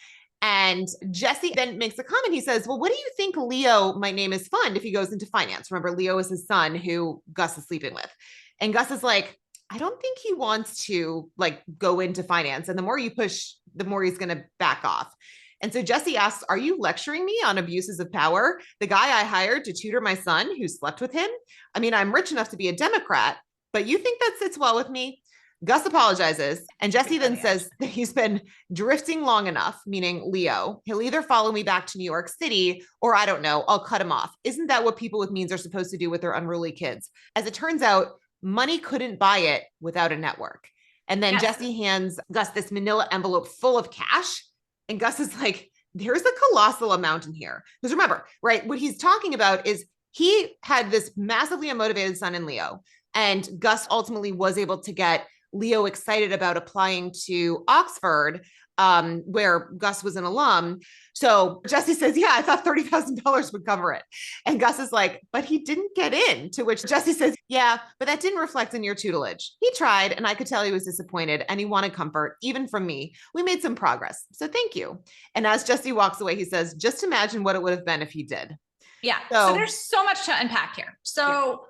And Jesse then makes a comment. He says, well, what do you think Leo might name his fund if he goes into finance? Remember, Leo is his son who Gus is sleeping with. And Gus is like, I don't think he wants to like go into finance. And the more you push, the more he's going to back off. And so Jesse asks, are you lecturing me on abuses of power? The guy I hired to tutor my son who slept with him? I mean, I'm rich enough to be a Democrat, but you think that sits well with me? Gus apologizes. And Jesse then says that he's been drifting long enough, meaning Leo. He'll either follow me back to New York City or I don't know, I'll cut him off. Isn't that what people with means are supposed to do with their unruly kids? As it turns out, money couldn't buy it without a network. And then Jesse hands Gus this manila envelope full of cash. And Gus is like, there's a colossal amount in here. Because remember, right, what he's talking about is he had this massively unmotivated son in Leo. And Gus ultimately was able to get Leo excited about applying to Oxford, where Gus was an alum. So Jesse says, yeah, I thought $30,000 would cover it. And Gus is like, but he didn't get in, to which Jesse says, yeah, but that didn't reflect in your tutelage. He tried, and I could tell he was disappointed, and he wanted comfort, even from me. We made some progress. So thank you. And as Jesse walks away, he says, just imagine what it would have been if he did. Yeah. So there's so much to unpack here. So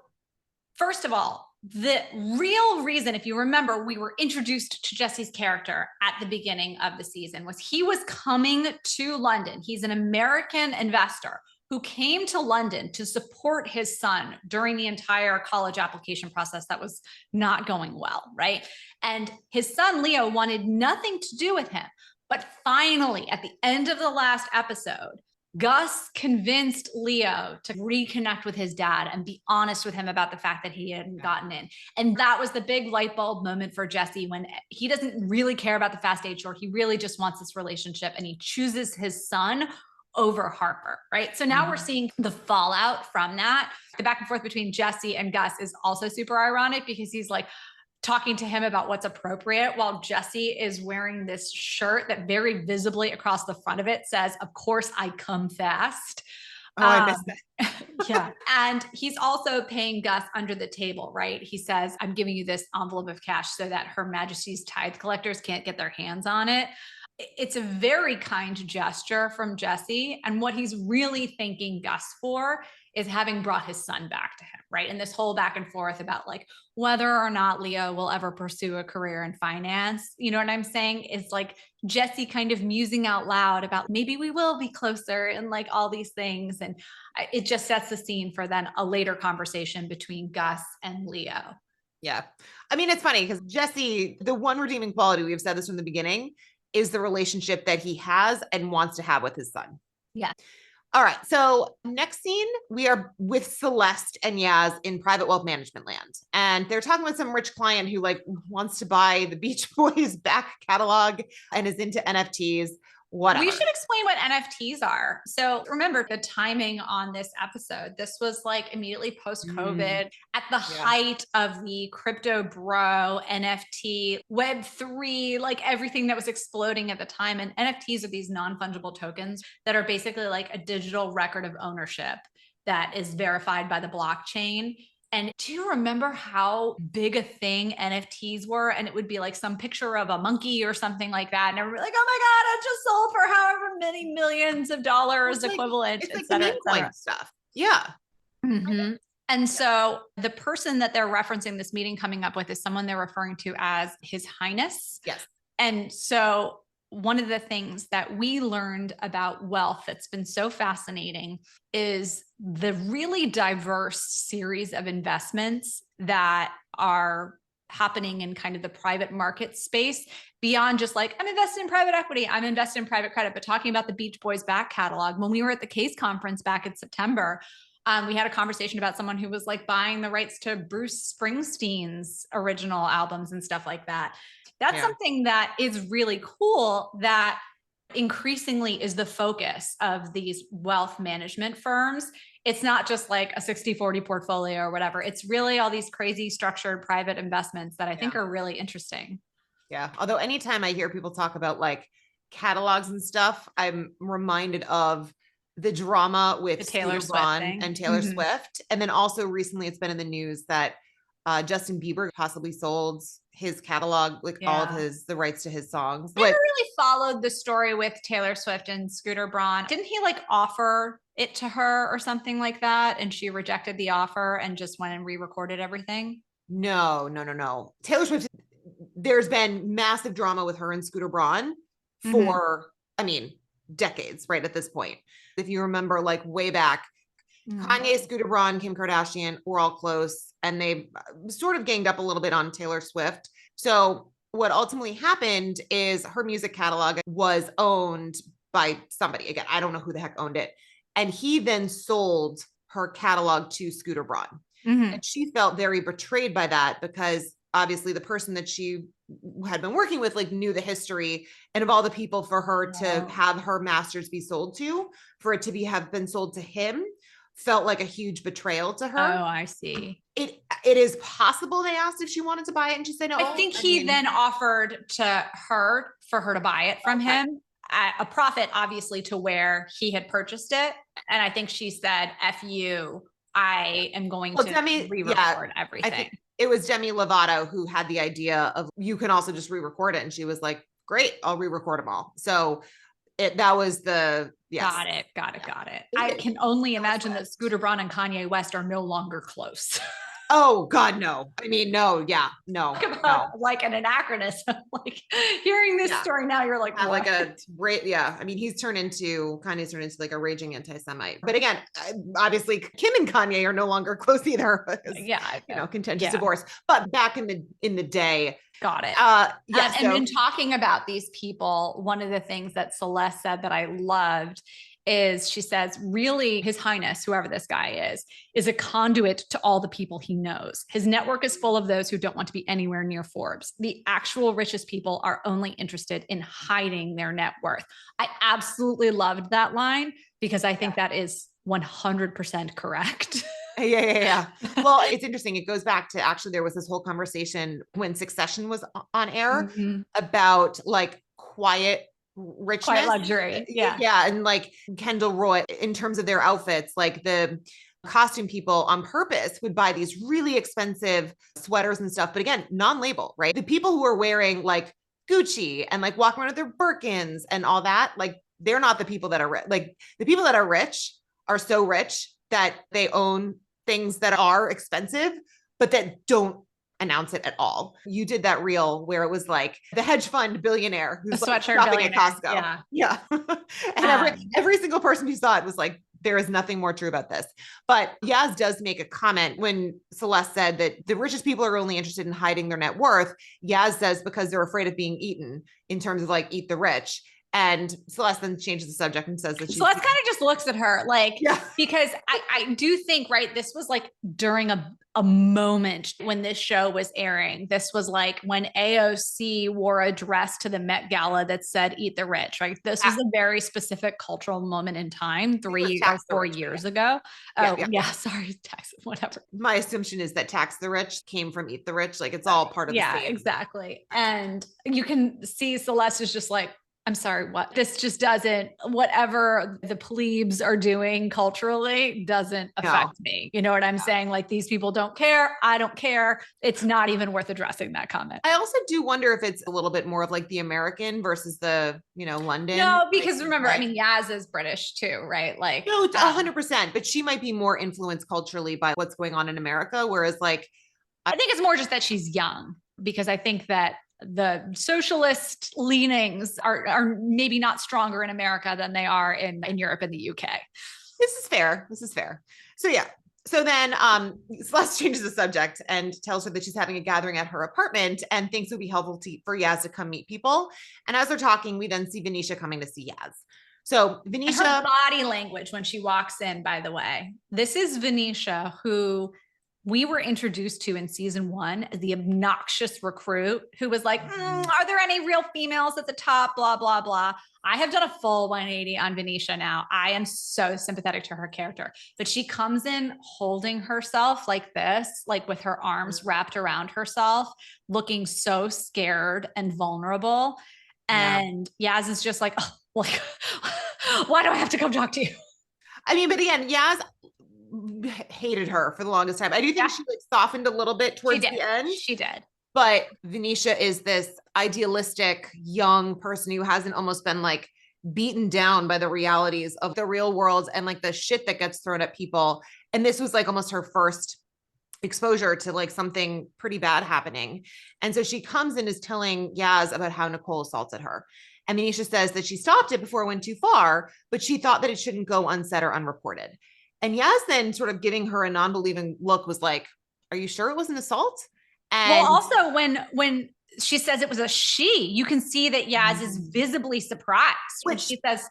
first of all, the real reason, if you remember, we were introduced to Jesse's character at the beginning of the season was he was coming to London. He's an American investor who came to London to support his son during the entire college application process that was not going well, right? And his son, Leo, wanted nothing to do with him. But finally, at the end of the last episode, Gus convinced Leo to reconnect with his dad and be honest with him about the fact that he hadn't gotten in. And that was the big light bulb moment for Jesse when he doesn't really care about the fast age short. He really just wants this relationship and he chooses his son over Harper, right? So now we're seeing the fallout from that. The back and forth between Jesse and Gus is also super ironic because he's like, talking to him about what's appropriate while Jesse is wearing this shirt that very visibly across the front of it says, of course I come fast. Oh, I missed that. Yeah. And he's also paying Gus under the table, right? He says, I'm giving you this envelope of cash so that Her Majesty's tithe collectors can't get their hands on it. It's a very kind gesture from Jesse. And what he's really thanking Gus for is having brought his son back to him, right? And this whole back and forth about like whether or not Leo will ever pursue a career in finance, you know what I'm saying? Is like Jesse kind of musing out loud about maybe we will be closer and like all these things. And it just sets the scene for then a later conversation between Gus and Leo. Yeah. I mean, it's funny because Jesse, the one redeeming quality, we've said this from the beginning, is the relationship that he has and wants to have with his son. Yeah. All right. So next scene, we are with Celeste and Yaz in private wealth management land. And they're talking with some rich client who like wants to buy the Beach Boys back catalog and is into NFTs. Whatever. We should explain what NFTs are. So remember the timing on this episode. This was like immediately post-COVID at the height of the crypto bro, NFT, Web3, like everything that was exploding at the time. And NFTs are these non-fungible tokens that are basically like a digital record of ownership that is verified by the blockchain. And do you remember how big a thing NFTs were? And it would be like some picture of a monkey or something like that. And everybody like, oh my God, it just sold for however many millions of dollars equivalent. It's like the meme coin stuff. Yeah. Mm-hmm. And so the person that they're referencing this meeting coming up with is someone they're referring to as His Highness. Yes. And so one of the things that we learned about wealth that's been so fascinating is the really diverse series of investments that are happening in kind of the private market space beyond just like, I'm invested in private equity, I'm invested in private credit, but talking about the Beach Boys back catalog. When we were at the CASE conference back in September, we had a conversation about someone who was like buying the rights to Bruce Springsteen's original albums and stuff like that. That's something that is really cool that increasingly is the focus of these wealth management firms. It's not just like a 60-40 portfolio or whatever. It's really all these crazy structured private investments that I think are really interesting. Yeah. Although anytime I hear people talk about like catalogs and stuff, I'm reminded of the drama with The Taylor Scooter Swift Braun thing. and Taylor Swift. And then also recently it's been in the news that Justin Bieber possibly sold his catalog, like all of Yeah. the rights to his songs. Never But really followed the story with Taylor Swift and Scooter Braun. Didn't he like offer it to her or something like that? And she rejected the offer and just went and re-recorded everything? no. Taylor Swift, there's been massive drama with her and Scooter Braun for, I mean, decades, right at this point. If you remember, like way back, Kanye, Scooter Braun, Kim Kardashian were all close, and they sort of ganged up a little bit on Taylor Swift. So what ultimately happened is her music catalog was owned by somebody. Again, I don't know who the heck owned it. And he then sold her catalog to Scooter Braun. And she felt very betrayed by that because obviously the person that she had been working with like knew the history, and of all the people for her to have her masters be sold to, for it to have been sold to him, felt like a huge betrayal to her. Oh, I see. It is possible they asked if she wanted to buy it and she said no. I think he then offered to her for her to buy it from him at a profit, obviously, to where he had purchased it. And I think she said, F you, I am going to re-record everything. It was Demi Lovato who had the idea of you can also just re-record it. And she was like, great, I'll re-record them all. So that was the, yes. Got it. I can only imagine that Scooter Braun and Kanye West are no longer close. Oh God, no. I mean, no. Like an anachronism. Like hearing this story now, you're like, like a great, I mean, Kanye's turned into like a raging anti-Semite. But again, obviously, Kim and Kanye are no longer close either. Because, contentious divorce. But back in the day. Got it. Yes. And in talking about these people, one of the things that Celeste said that I loved is she says, really, His Highness, whoever this guy is a conduit to all the people he knows. His network is full of those who don't want to be anywhere near Forbes. The actual richest people are only interested in hiding their net worth. I absolutely loved that line because I think that is 100% correct. Yeah. Well, it's interesting. It goes back to actually, there was this whole conversation when Succession was on air about like quiet richness, quiet luxury. Yeah. And like Kendall Roy, in terms of their outfits, like the costume people on purpose would buy these really expensive sweaters and stuff. But again, non-label, right? The people who are wearing like Gucci and like walking around with their Birkins and all that, like they're not the people that are rich. Like the people that are rich are so rich that they own things that are expensive, but that don't announce it at all. You did that reel where it was like the hedge fund billionaire who's like shopping at Costco. Yeah. And every single person who saw it was like, there is nothing more true about this. But Yaz does make a comment when Celeste said that the richest people are only interested in hiding their net worth. Yaz says because they're afraid of being eaten, in terms of like eat the rich. And Celeste then changes the subject and says that Celeste kind of just looks at her like, because I do think, right, this was like during a moment when this show was airing. This was like when AOC wore a dress to the Met Gala that said eat the rich, right? This was a very specific cultural moment in time, 3 or 4 years ago. Sorry, tax, whatever. My assumption is that tax the rich came from eat the rich. Like it's all part of the same. Exactly. And you can see Celeste is just like, I'm sorry, what? This just doesn't, whatever the plebes are doing culturally doesn't affect me. You know what I'm saying? Like these people don't care. I don't care. It's not even worth addressing that comment. I also do wonder if it's a little bit more of like the American versus the, London. No, because remember, I mean, Yaz is British too, right? Like, no, 100%, but she might be more influenced culturally by what's going on in America. Whereas like, I think it's more just that she's young, because I think that the socialist leanings are maybe not stronger in America than they are in Europe and the UK. This is fair. So yeah. So then Celeste changes the subject and tells her that she's having a gathering at her apartment and thinks it would be helpful for Yaz to come meet people. And as they're talking, we then see Venetia coming to see Yaz. So Venetia, her body language when she walks in, by the way, this is Venetia who we were introduced to in season 1 as the obnoxious recruit who was like, are there any real females at the top? Blah, blah, blah. I have done a full 180 on Venetia now. I am so sympathetic to her character, but she comes in holding herself like this, like with her arms wrapped around herself, looking so scared and vulnerable. And Yaz is just like, oh, like, why do I have to come talk to you? I mean, but again, Yaz hated her for the longest time. I do think she like softened a little bit towards the end. She did. But Venetia is this idealistic young person who hasn't almost been like beaten down by the realities of the real world and like the shit that gets thrown at people. And this was like almost her first exposure to like something pretty bad happening. And so she comes and is telling Yaz about how Nicole assaulted her. And Venetia says that she stopped it before it went too far, but she thought that it shouldn't go unsaid or unreported. And Yaz then sort of giving her a non-believing look was like, are you sure it was an assault? And well, also when she says it was a she, you can see that Yaz is visibly surprised when she says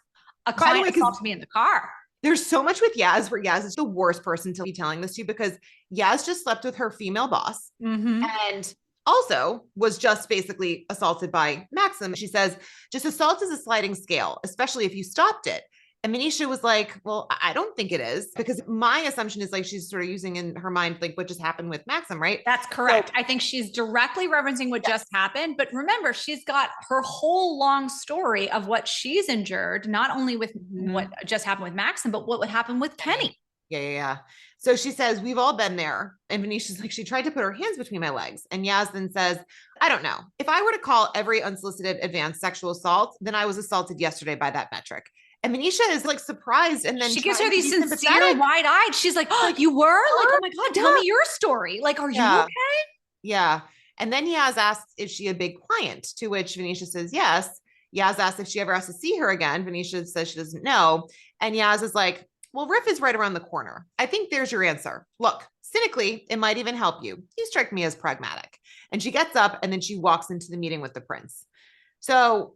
a client assaulted me in the car. There's so much with Yaz where Yaz is the worst person to be telling this to because Yaz just slept with her female boss and also was just basically assaulted by Maxim. She says, just assault is a sliding scale, especially if you stopped it. And Venetia was like, well, I don't think it is, because my assumption is like she's sort of using in her mind like what just happened with Maxim, right? That's correct. So, I think she's directly referencing what just happened. But remember, she's got her whole long story of what she's endured, not only with what just happened with Maxim, but what would happen with Kenny. Yeah. So she says, we've all been there. And Venetia's like, she tried to put her hands between my legs. And Yaz then says, I don't know. If I were to call every unsolicited advanced sexual assault, then I was assaulted yesterday by that metric. And Venetia is like surprised. And then she gives her these sincere wide eyed. She's like, oh, you were? Like, oh my God, tell me your story. Like, are you okay? Yeah. And then Yaz asks if she a big client, to which Venetia says yes. Yaz asks if she ever has to see her again. Venetia says she doesn't know. And Yaz is like, well, Riff is right around the corner. I think there's your answer. Look, cynically, it might even help you. You strike me as pragmatic. And she gets up and then she walks into the meeting with the prince. So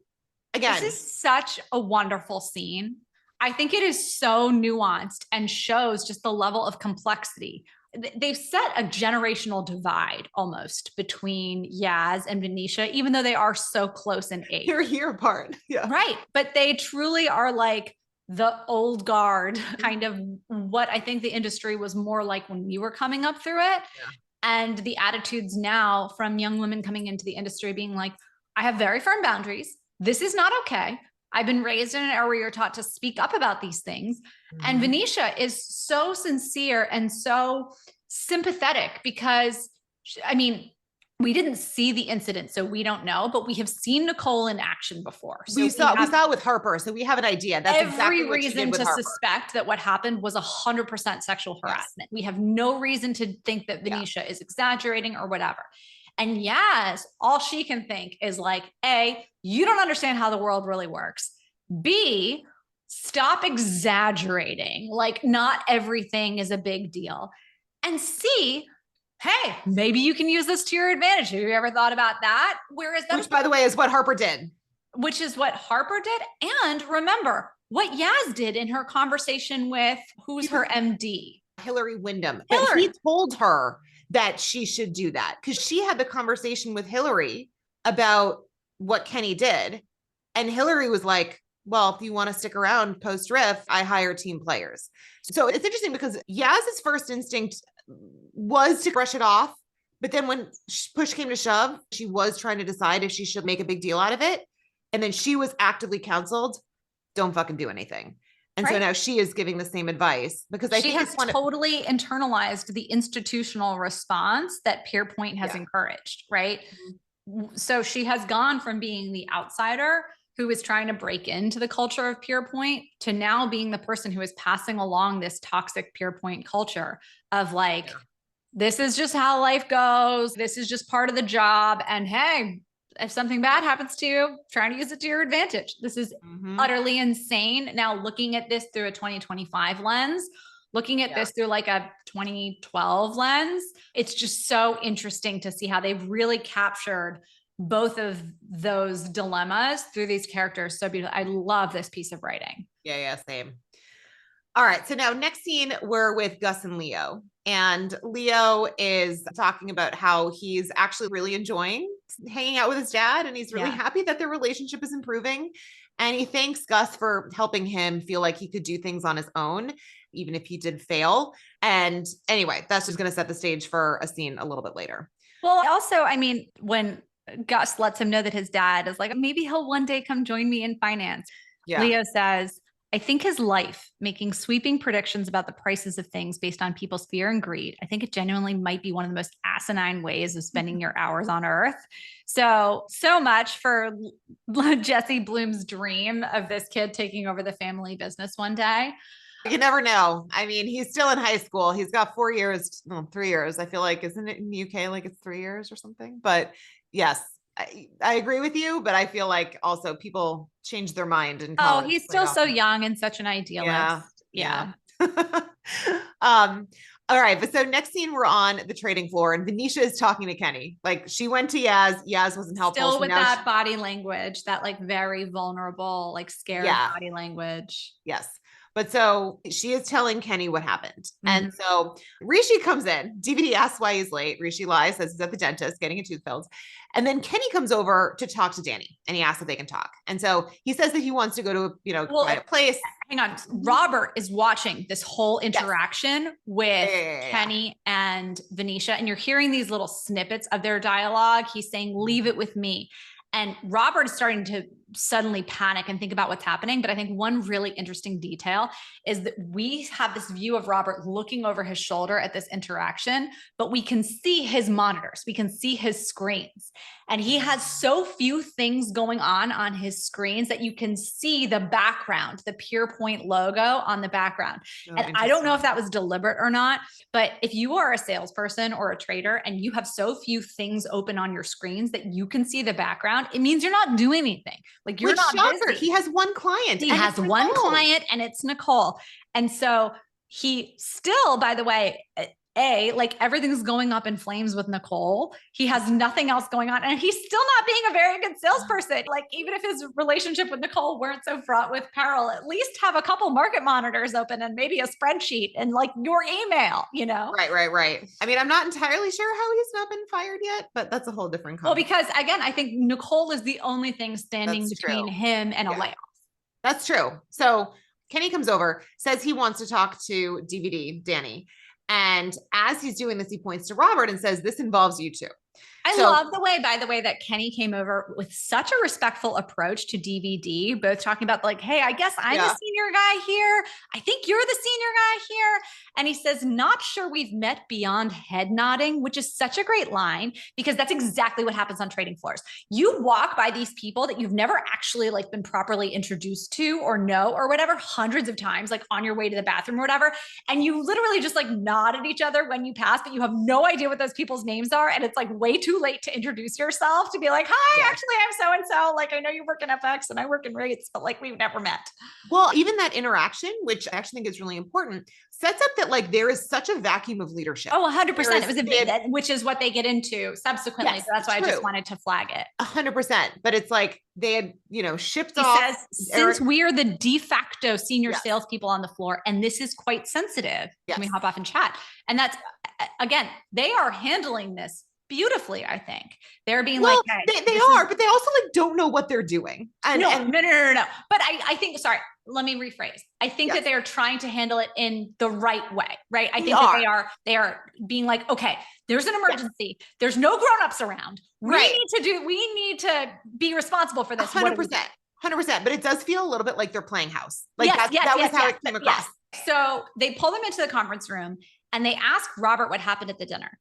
again, this is such a wonderful scene. I think it is so nuanced and shows just the level of complexity. They've set a generational divide almost between Yaz and Venetia, even though they are so close in age. They're a year apart. Yeah. Right. But they truly are like the old guard, kind of what I think the industry was more like when we were coming up through it. Yeah. And the attitudes now from young women coming into the industry being like, I have very firm boundaries. This is not okay. I've been raised in an era where you're taught to speak up about these things. And Venetia is so sincere and so sympathetic because, I mean, we didn't see the incident, so we don't know, but we have seen Nicole in action before. So we saw it with Harper, so we have an idea. That's every reason to suspect that what happened was 100% sexual harassment. Yes. We have no reason to think that Venetia is exaggerating or whatever. And yes, all she can think is like, A, you don't understand how the world really works. B, stop exaggerating. Like, not everything is a big deal. And C, hey, maybe you can use this to your advantage. Have you ever thought about that? Which, by the way, is what Harper did. Which is what Harper did. And remember what Yaz did in her conversation with, who's her MD? Hillary Wyndham. But he told her that she should do that because she had the conversation with Hillary about what Kenny did. And Hillary was like, well, if you want to stick around post-Riff, I hire team players. So it's interesting because Yaz's first instinct was to brush it off. But then when push came to shove, she was trying to decide if she should make a big deal out of it. And then she was actively counseled, don't fucking do anything. And so now she is giving the same advice because I think has totally internalized the institutional response that Pierpoint has encouraged, right? So she has gone from being the outsider who is trying to break into the culture of Pierpoint to now being the person who is passing along this toxic Pierpoint culture of like, this is just how life goes. This is just part of the job. And hey, if something bad happens to you, trying to use it to your advantage. This is utterly insane. Now, looking at this through a 2025 lens, looking at this through like a 2012 lens, it's just so interesting to see how they've really captured both of those dilemmas through these characters so beautiful. I love this piece of writing. Yeah, same. All right. So now next scene, we're with Gus and Leo. And Leo is talking about how he's actually really enjoying hanging out with his dad. And he's really happy that their relationship is improving. And he thanks Gus for helping him feel like he could do things on his own, even if he did fail. And anyway, that's just going to set the stage for a scene a little bit later. Well, also, I mean, when Gus lets him know that his dad is like, maybe he'll one day come join me in finance. Leo says, I think his life making sweeping predictions about the prices of things based on people's fear and greed. I think it genuinely might be one of the most asinine ways of spending your hours on earth. So much for Jesse Bloom's dream of this kid taking over the family business one day. You never know. I mean, he's still in high school. He's got 4 years, 3 years. I feel like, isn't it in the UK? Like it's 3 years or something, but yes, I agree with you, but I feel like also people change their mind in college. Oh, he's still so young and such an idealist. Yeah. All right. But so next scene, we're on the trading floor and Venetia is talking to Kenny. Like she went to Yaz. Yaz wasn't helpful. Still with that body language, that like very vulnerable, like scared body language. Yes. But so she is telling Kenny what happened. And so Rishi comes in. DVD asks why he's late. Rishi lies, says he's at the dentist getting a tooth filled. And then Kenny comes over to talk to Danny and he asks if they can talk. And so he says that he wants to go to a quiet place. Hang on. Robert is watching this whole interaction with Kenny and Venetia. And you're hearing these little snippets of their dialogue. He's saying, leave it with me. And Robert is starting to suddenly panic and think about what's happening. But I think one really interesting detail is that we have this view of Robert looking over his shoulder at this interaction, but we can see his monitors. We can see his screens. And he has so few things going on his screens that you can see the background, the PurePoint logo on the background. And I don't know if that was deliberate or not, but if you are a salesperson or a trader and you have so few things open on your screens that you can see the background, it means you're not doing anything. Like you're not busy. He has one client. He has one client and it's Nicole. And so he still, by the way, like everything's going up in flames with Nicole. He has nothing else going on. And he's still not being a very good salesperson. Like even if his relationship with Nicole weren't so fraught with peril, at least have a couple market monitors open and maybe a spreadsheet and like your email, Right. I mean, I'm not entirely sure how he's not been fired yet, but that's a whole different conversation. Well, because again, I think Nicole is the only thing standing between him and a layoff. That's true. So Kenny comes over, says he wants to talk to Danny. And as he's doing this, he points to Robert and says, this involves you too. I love the way, by the way, that Kenny came over with such a respectful approach to DVD, both talking about like, hey, I guess I'm the senior guy here. I think you're the senior guy here. And he says, not sure we've met beyond head nodding, which is such a great line because that's exactly what happens on trading floors. You walk by these people that you've never actually like been properly introduced to or know or whatever hundreds of times, like on your way to the bathroom or whatever. And you literally just like nod at each other when you pass, but you have no idea what those people's names are. And it's like way too late to introduce yourself to be like, hi, actually I'm so-and-so. Like, I know you work in FX and I work in rates, but like we've never met. Well, even that interaction, which I actually think is really important, sets up that like there is such a vacuum of leadership. Oh, 100%. It was a bit, which is what they get into subsequently. So that's why I just wanted to flag it. 100%. But it's like they had, shipped he off. Says, since we're the de facto senior salespeople on the floor, and this is quite sensitive, can we hop off and chat? And that's, again, they are handling this beautifully. I think they're being like, hey, they are, but they also like don't know what they're doing. No. But I think, sorry, let me rephrase. I think that they are trying to handle it in the right way, right? I think that they are being like, okay, there's an emergency. There's no grownups around. We need to be responsible for this. 100%. But it does feel a little bit like they're playing house. Like that was how it came across. So they pull them into the conference room and they ask Robert what happened at the dinner.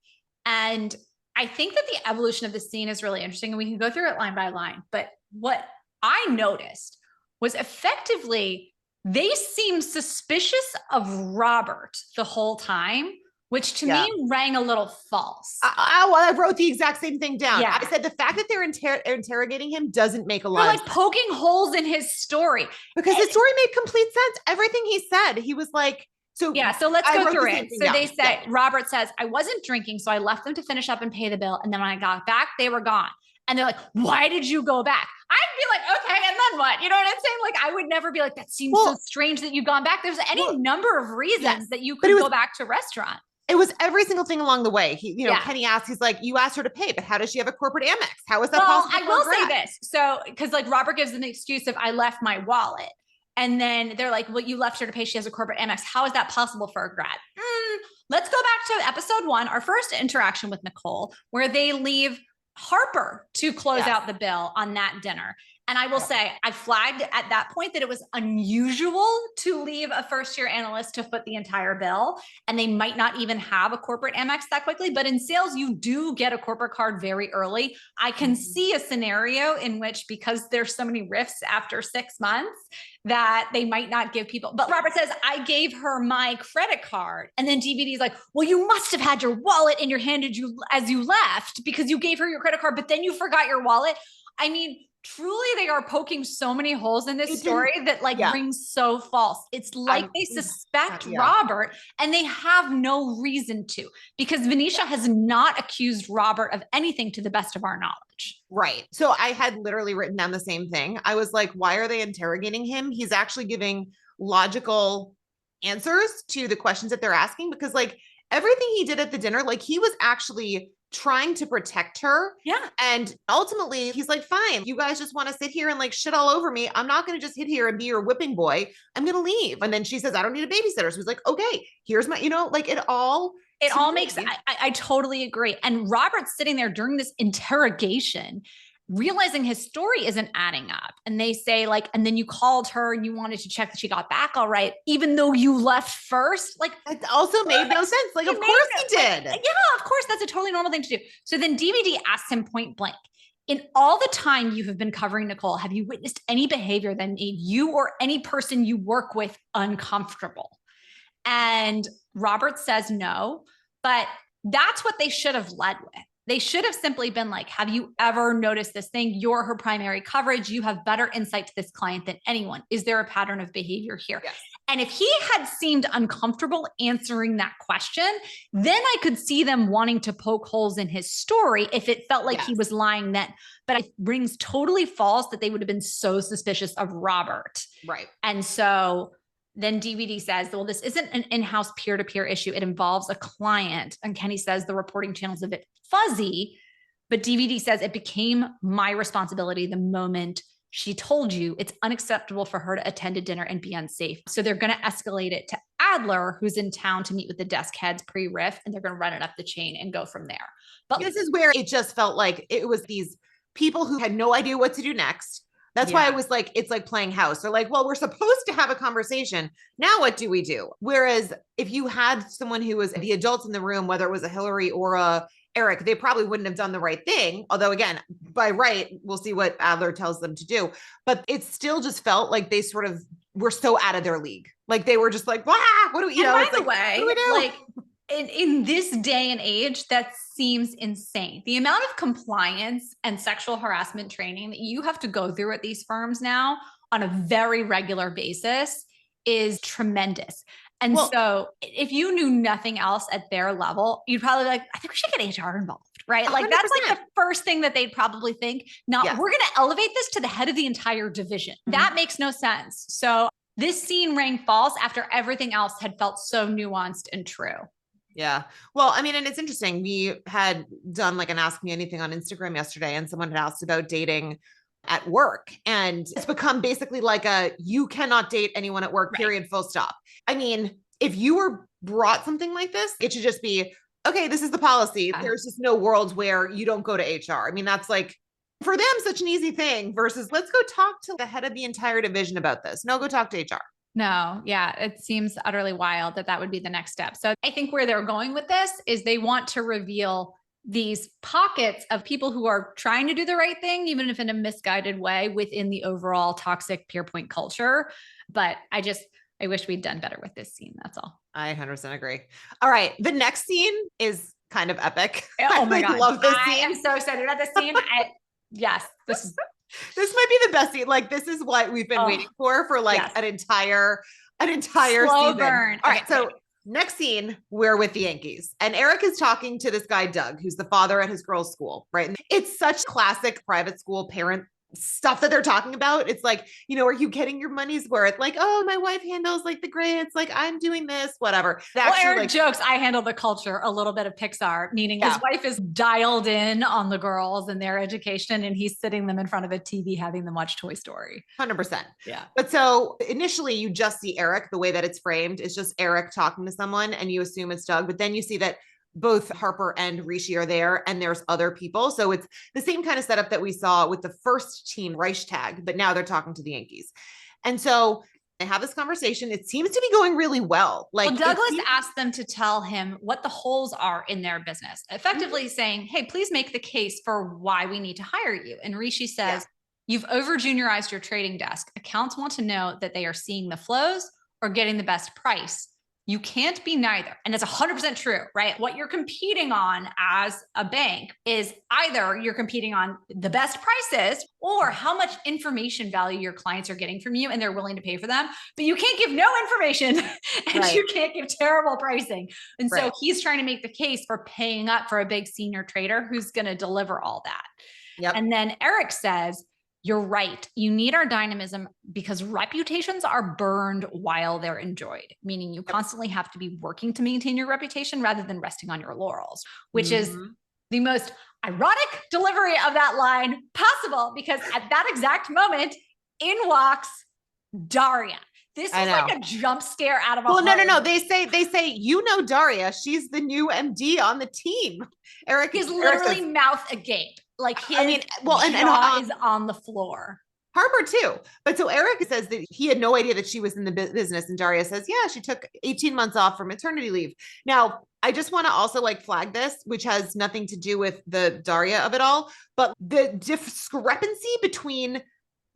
And I think that the evolution of the scene is really interesting and we can go through it line by line. But what I noticed was effectively they seemed suspicious of Robert the whole time, which to me rang a little false. I wrote the exact same thing down. I said the fact that they're interrogating him doesn't make a lot of sense. Poking holes in his story. Because his story made complete sense. Everything he said, he was like, so let's go through it. So they say, Robert says, I wasn't drinking, so I left them to finish up and pay the bill. And then when I got back, they were gone. And they're like, why did you go back? I'd be like, okay, and then what? You know what I'm saying? Like, I would never be like, that seems so strange that you've gone back. There's any number of reasons that you could go back to restaurant. It was every single thing along the way. Kenny asked, he's like, you asked her to pay, but how does she have a corporate Amex? How is that possible? I will say this. So, because like Robert gives an excuse of I left my wallet. And then they're like, well, you left her to pay. She has a corporate Amex. How is that possible for a grad? Let's go back to episode 1, our first interaction with Nicole, where they leave Harper to close out the bill on that dinner. And I will say, I flagged at that point that it was unusual to leave a first-year analyst to foot the entire bill, and they might not even have a corporate Amex that quickly. But in sales, you do get a corporate card very early. I can see a scenario in which, because there's so many rifts after 6 months, that they might not give people. But Robert says, I gave her my credit card. And then DVD's like, well, you must have had your wallet in your hand as you left because you gave her your credit card, but then you forgot your wallet. I mean, truly, they are poking so many holes in this story that rings so false. It's like they suspect Robert and they have no reason to, because Venetia has not accused Robert of anything to the best of our knowledge. Right. So I had literally written down the same thing. I was like, why are they interrogating him? He's actually giving logical answers to the questions that they're asking, because like everything he did at the dinner, like he was actually trying to protect her. Yeah. And ultimately he's like, fine, you guys just want to sit here and like shit all over me. I'm not going to just sit here and be your whipping boy. I'm going to leave. And then she says, I don't need a babysitter. So he's like, okay, here's my, like it all makes, I totally agree. And Robert's sitting there during this interrogation, realizing his story isn't adding up. And they say like, and then you called her and you wanted to check that she got back all right, even though you left first. Like, it also made no sense. Like, of course he did. Yeah, of course. That's a totally normal thing to do. So then DVD asks him point blank, in all the time you have been covering Nicole, have you witnessed any behavior that made you or any person you work with uncomfortable? And Robert says no, but that's what they should have led with. They should have simply been like, have you ever noticed this thing? You're her primary coverage. You have better insight to this client than anyone. Is there a pattern of behavior here? Yes. And if he had seemed uncomfortable answering that question, then I could see them wanting to poke holes in his story if it felt like he was lying then. But it rings totally false that they would have been so suspicious of Robert. Right. And so then DVD says, well, this isn't an in-house peer-to-peer issue. It involves a client. And Kenny says the reporting channel's a bit fuzzy, but DVD says it became my responsibility the moment she told you it's unacceptable for her to attend a dinner and be unsafe. So they're going to escalate it to Adler, who's in town to meet with the desk heads pre-riff, and they're going to run it up the chain and go from there. But this is where it just felt like it was these people who had no idea what to do next. That's why I was like, it's like playing house. They're like, well, we're supposed to have a conversation. Now what do we do? Whereas if you had someone who was the adults in the room, whether it was a Hillary or a Eric, they probably wouldn't have done the right thing. Although again, by right, we'll see what Adler tells them to do. But it still just felt like they sort of were so out of their league. Like they were just like, wow, what do we, by the way, what do we do? Like in this day and age, that seems insane. The amount of compliance and sexual harassment training that you have to go through at these firms now on a very regular basis is tremendous. And so if you knew nothing else at their level, you'd probably be like, I think we should get HR involved, right? 100%. Like that's like the first thing that they'd probably think. Now we're going to elevate this to the head of the entire division. That makes no sense. So this scene rang false after everything else had felt so nuanced and true. Yeah. Well, I mean, and it's interesting. We had done like an Ask Me Anything on Instagram yesterday, and someone had asked about dating at work. And it's become basically like you cannot date anyone at work, period, full stop. I mean, if you were brought something like this, it should just be, okay, this is the policy. There's just no world where you don't go to HR. I mean, that's like, for them, such an easy thing versus let's go talk to the head of the entire division about this. No, go talk to HR. No, yeah, it seems utterly wild that would be the next step. So I think where they're going with this is they want to reveal these pockets of people who are trying to do the right thing, even if in a misguided way within the overall toxic peer point culture. But I wish we'd done better with this scene. That's all. I 100% agree. All right. The next scene is kind of epic. Oh my God. I love this scene. I am so excited about this scene. Yes, this might be the best scene. Like, this is what we've been waiting for like an entire slow season. burn. All right. So Next scene, we're with the Yankees. And Eric is talking to this guy, Doug, who's the father at his girls' school, right? And it's such classic private school parent stuff that they're talking about. It's like, are you getting your money's worth? Like, oh, my wife handles like the grades, like I'm doing this, whatever. Well, Eric jokes, I handle the culture, a little bit of Pixar, meaning his wife is dialed in on the girls and their education, and he's sitting them in front of a TV having them watch Toy Story. 100%. Yeah. But so initially you just see Eric, the way that it's framed is just Eric talking to someone and you assume it's Doug, but then you see that both Harper and Rishi are there and there's other people. So it's the same kind of setup that we saw with the first team Reichstag, but now they're talking to the Yankees. And so they have this conversation. It seems to be going really well. Like Douglas asked them to tell him what the holes are in their business, effectively saying, hey, please make the case for why we need to hire you. And Rishi says, you've over juniorized your trading desk. Accounts want to know that they are seeing the flows or getting the best price. You can't be neither. And it's 100% true, right? What you're competing on as a bank is either you're competing on the best prices or how much information value your clients are getting from you and they're willing to pay for them. But you can't give no information and you can't give terrible pricing. And so he's trying to make the case for paying up for a big senior trader who's going to deliver all that. Yep. And then Eric says, you're right. You need our dynamism because reputations are burned while they're enjoyed, meaning you constantly have to be working to maintain your reputation rather than resting on your laurels, which is the most ironic delivery of that line possible because at that exact moment, in walks Daria. This is like a jump scare out of a Well, no. They say, Daria, she's the new MD on the team. Eric is literally mouth agape. Like his jaw is on the floor. Harper too. But so Eric says that he had no idea that she was in the business. And Daria says, yeah, she took 18 months off for maternity leave. Now, I just want to also flag this, which has nothing to do with the Daria of it all, but the discrepancy between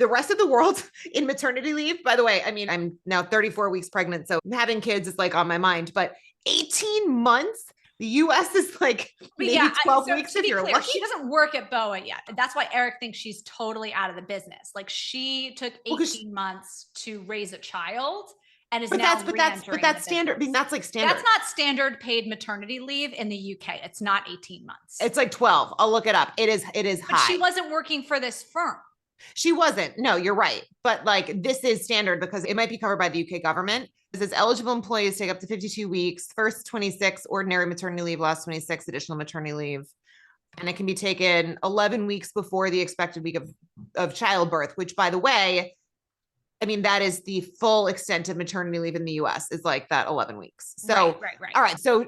the rest of the world in maternity leave. By the way, I mean, I'm now 34 weeks pregnant, so having kids is on my mind, but 18 months, the US is maybe 12 weeks if you're lucky. She doesn't work at BOA yet. That's why Eric thinks she's totally out of the business. She took 18 months to raise a child and is now but that's standard. I mean, that's standard. That's not standard paid maternity leave in the UK. It's not 18 months. It's 12. I'll look it up. It is high. But she wasn't working for this firm. She wasn't. No, you're right. But this is standard because it might be covered by the UK government. It says eligible employees take up to 52 weeks, first 26 ordinary maternity leave, last 26 additional maternity leave. And it can be taken 11 weeks before the expected week of childbirth, which by the way, I mean, that is the full extent of maternity leave in the US is that 11 weeks. So, right. All right. So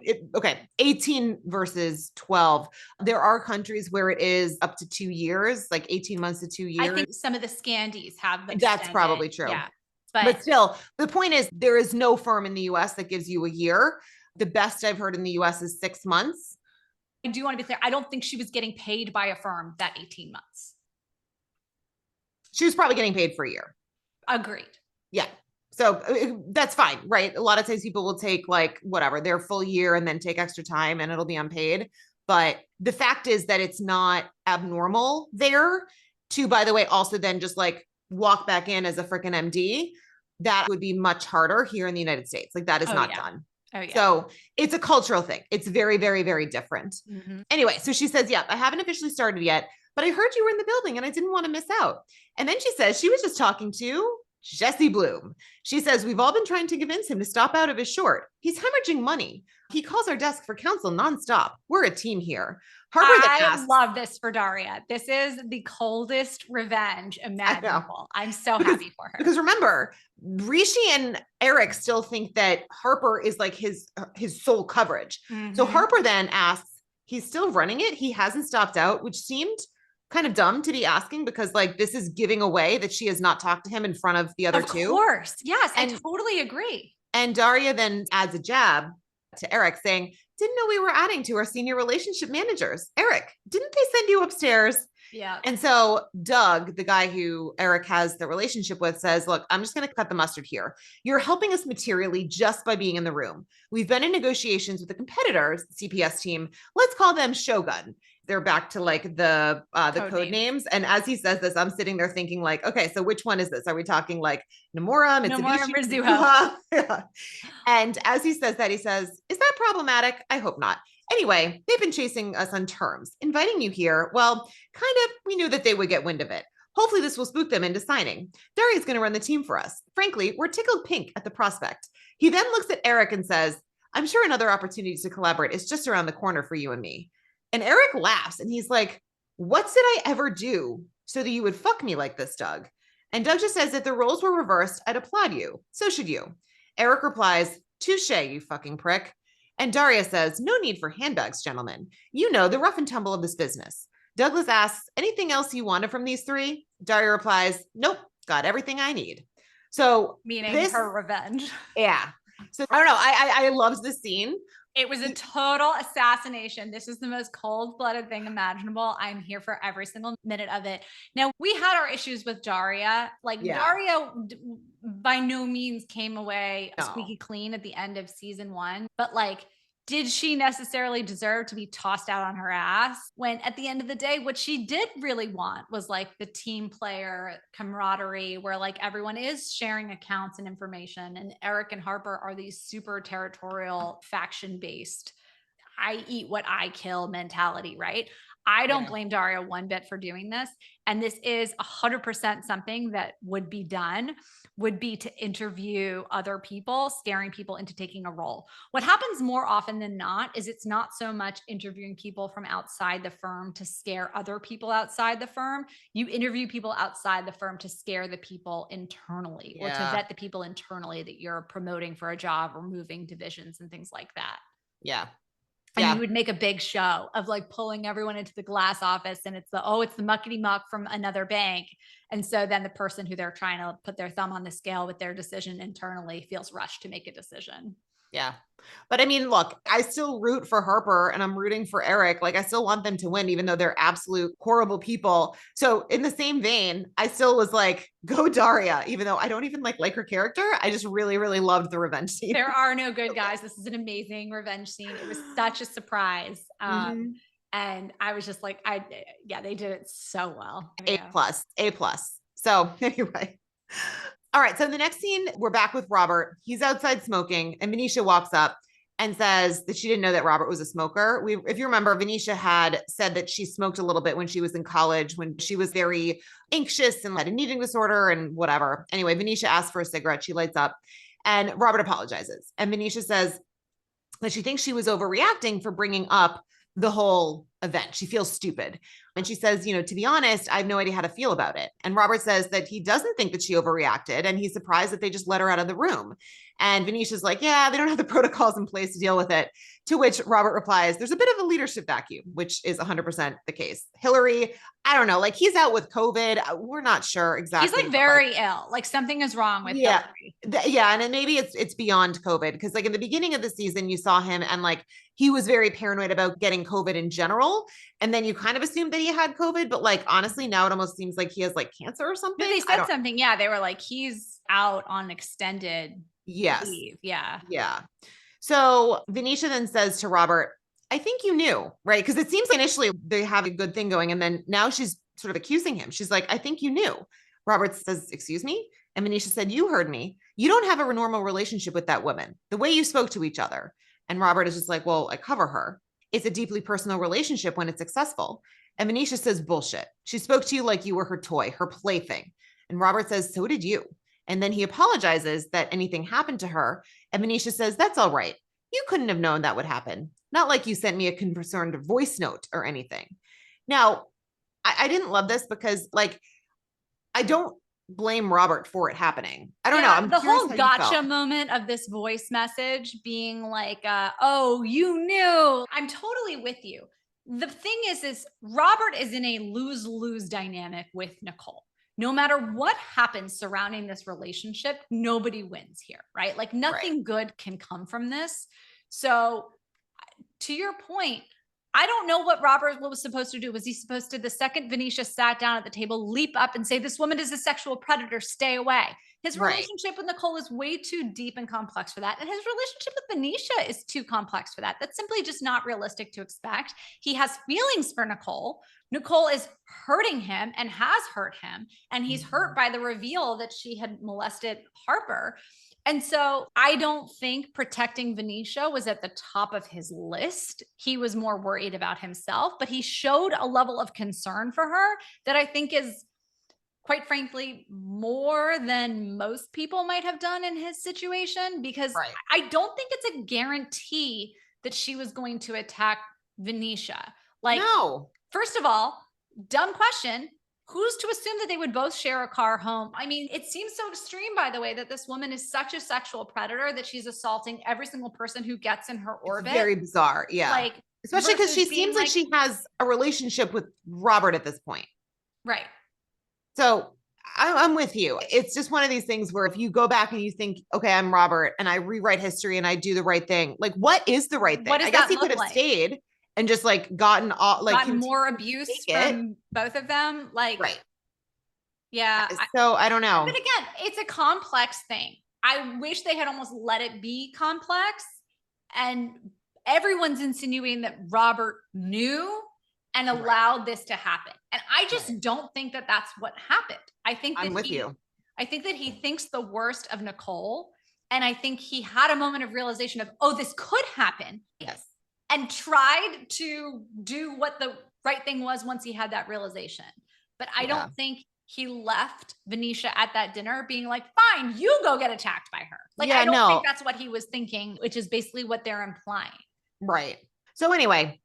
18 versus 12. There are countries where it is up to 2 years, 18 months to 2 years. I think some of the Scandies have them. That's probably true. Yeah. But still, the point is there is no firm in the US that gives you a year. The best I've heard in the US is 6 months. I do want to be clear. I don't think she was getting paid by a firm that 18 months. She was probably getting paid for a year. Agreed. Yeah. So that's fine, right? A lot of times people will take their full year and then take extra time and it'll be unpaid. But the fact is that it's not abnormal there to, by the way, also then just walk back in as a freaking MD. That would be much harder here in the United States. That is not done. Oh, yeah. So it's a cultural thing. It's very, very, very different. Mm-hmm. Anyway, so she says, I haven't officially started yet, but I heard you were in the building and I didn't want to miss out. And then she says she was just talking to Jesse Bloom. She says, we've all been trying to convince him to stop out of his short. He's hemorrhaging money. He calls our desk for counsel nonstop. We're a team here. I love this for Daria. This is the coldest revenge imaginable. I'm so happy for her. Because remember, Rishi and Eric still think that Harper is his sole coverage. Mm-hmm. So Harper then asks, he's still running it. He hasn't stopped out, which seemed kind of dumb to be asking because this is giving away that she has not talked to him in front of the other two. Of course. Yes. I totally agree. And Daria then adds a jab to Eric saying, didn't know we were adding to our senior relationship managers. Eric, didn't they send you upstairs? Yeah. And so Doug, the guy who Eric has the relationship with, says, look, I'm just going to cut the mustard here. You're helping us materially just by being in the room. We've been in negotiations with the competitors, CPS team. Let's call them Shogun. they're back to like the code names. And as he says this, I'm sitting there thinking like, okay, so which one is this? Are we talking like Nomura, Mitsubishi, Mizuho? Yeah. And as he says that, he says, is that problematic? I hope not. Anyway, they've been chasing us on terms. Inviting you here, well, kind of, we knew that they would get wind of it. Hopefully this will spook them into signing. Daria's going to run the team for us. Frankly, we're tickled pink at the prospect. He then looks at Eric and says, I'm sure another opportunity to collaborate is just around the corner for you and me. And Eric laughs and he's like, what did I ever do so that you would fuck me like this, Doug? And Doug just says, if the roles were reversed, I'd applaud you. So should you. Eric replies, touche, you fucking prick. And Daria says, no need for handbags, gentlemen. You know the rough and tumble of this business. Douglas asks, anything else you wanted from these three? Daria replies, nope, got everything I need. So meaning her revenge. Yeah. So I don't know. I loved the scene. It was a total assassination. This is the most cold-blooded thing imaginable. I'm here for every single minute of it. Now, we had our issues with Daria. Like, Daria by no means came away squeaky clean at the end of season 1. But like, did she necessarily deserve to be tossed out on her ass when at the end of the day, what she did really want was like the team player camaraderie where like everyone is sharing accounts and information. And Eric and Harper are these super territorial faction based, I eat what I kill mentality, right? I don't blame Daria one bit for doing this. And this is 100% something that would be done, would be to interview other people, scaring people into taking a role. What happens more often than not is it's not so much interviewing people from outside the firm to scare other people outside the firm. You interview people outside the firm to scare the people internally or to vet the people internally that you're promoting for a job or moving divisions and things like that. Yeah. And you would make a big show of like pulling everyone into the glass office and it's the muckety muck from another bank. And so then the person who they're trying to put their thumb on the scale with their decision internally feels rushed to make a decision. Yeah. But I mean, look, I still root for Harper and I'm rooting for Eric. Like I still want them to win, even though they're absolute horrible people. So in the same vein, I still was like, go Daria, even though I don't even like her character. I just really, really loved the revenge scene. There are no good guys. This is an amazing revenge scene. It was such a surprise. And I was just like, they did it so well. A+. So anyway. All right. So in the next scene, we're back with Robert. He's outside smoking and Venetia walks up and says that she didn't know that Robert was a smoker. If you remember, Venetia had said that she smoked a little bit when she was in college, when she was very anxious and had an eating disorder and whatever. Anyway, Venetia asks for a cigarette. She lights up and Robert apologizes. And Venetia says that she thinks she was overreacting for bringing up the whole event. She feels stupid. And she says, to be honest, I have no idea how to feel about it. And Robert says that he doesn't think that she overreacted. And he's surprised that they just let her out of the room. And Venetia's like, yeah, they don't have the protocols in place to deal with it. To which Robert replies, there's a bit of a leadership vacuum, which is 100% the case. Hillary, I don't know, like he's out with COVID. We're not sure exactly. He's like very ill. Like something is wrong with Hillary. And then maybe it's beyond COVID. Because like in the beginning of the season, you saw him and like he was very paranoid about getting COVID in general. And then you kind of assumed that he had COVID. But like, honestly, now it almost seems like he has like cancer or something. But they said something. Yeah. They were like, he's out on extended leave. Yeah. Yeah. So Venetia then says to Robert, I think you knew, right? Because it seems like initially they have a good thing going. And then now she's sort of accusing him. She's like, I think you knew. Robert says, excuse me? And Venetia said, you heard me. You don't have a normal relationship with that woman, the way you spoke to each other. And Robert is just like, well, I cover her. It's a deeply personal relationship when it's successful. And Venetia says, bullshit. She spoke to you like you were her toy, her plaything. And Robert says, so did you. And then he apologizes that anything happened to her. And Venetia says, that's all right. You couldn't have known that would happen. Not like you sent me a concerned voice note or anything. Now, I didn't love this because like, I don't blame Robert for it happening. I don't know. I'm the whole gotcha moment of this voice message being like, oh, you knew. I'm totally with you. The thing is Robert is in a lose-lose dynamic with Nicole. No matter what happens surrounding this relationship, nobody wins here, right? Like nothing good can come from this. So to your point, I don't know what Robert was supposed to do. Was he supposed to, the second Venetia sat down at the table, leap up and say, this woman is a sexual predator, stay away? His relationship with Nicole is way too deep and complex for that. And his relationship with Venetia is too complex for that. That's simply just not realistic to expect. He has feelings for Nicole. Nicole is hurting him and has hurt him. And he's hurt by the reveal that she had molested Harper. And so I don't think protecting Venetia was at the top of his list. He was more worried about himself, but he showed a level of concern for her that I think is, quite frankly, more than most people might have done in his situation, because I don't think it's a guarantee that she was going to attack Venetia. Like, no. First of all, dumb question. Who's to assume that they would both share a car home? I mean, it seems so extreme, by the way, that this woman is such a sexual predator that she's assaulting every single person who gets in her orbit. It's very bizarre. Yeah. Like, especially because she seems like she has a relationship with Robert at this point. Right. So I'm with you. It's just one of these things where if you go back and you think, okay, I'm Robert and I rewrite history and I do the right thing, like, what is the right thing? I guess he could have stayed and just like gotten more abuse from both of them. Like, yeah. So I don't know. But again, it's a complex thing. I wish they had almost let it be complex. And everyone's insinuating that Robert knew and allowed this to happen. And I just don't think that that's what happened. I think that I think that he thinks the worst of Nicole. And I think he had a moment of realization of, oh, this could happen. Yes. And tried to do what the right thing was once he had that realization. But I don't think he left Venetia at that dinner being like, fine, you go get attacked by her. Like, I don't think that's what he was thinking, which is basically what they're implying. Right. So anyway,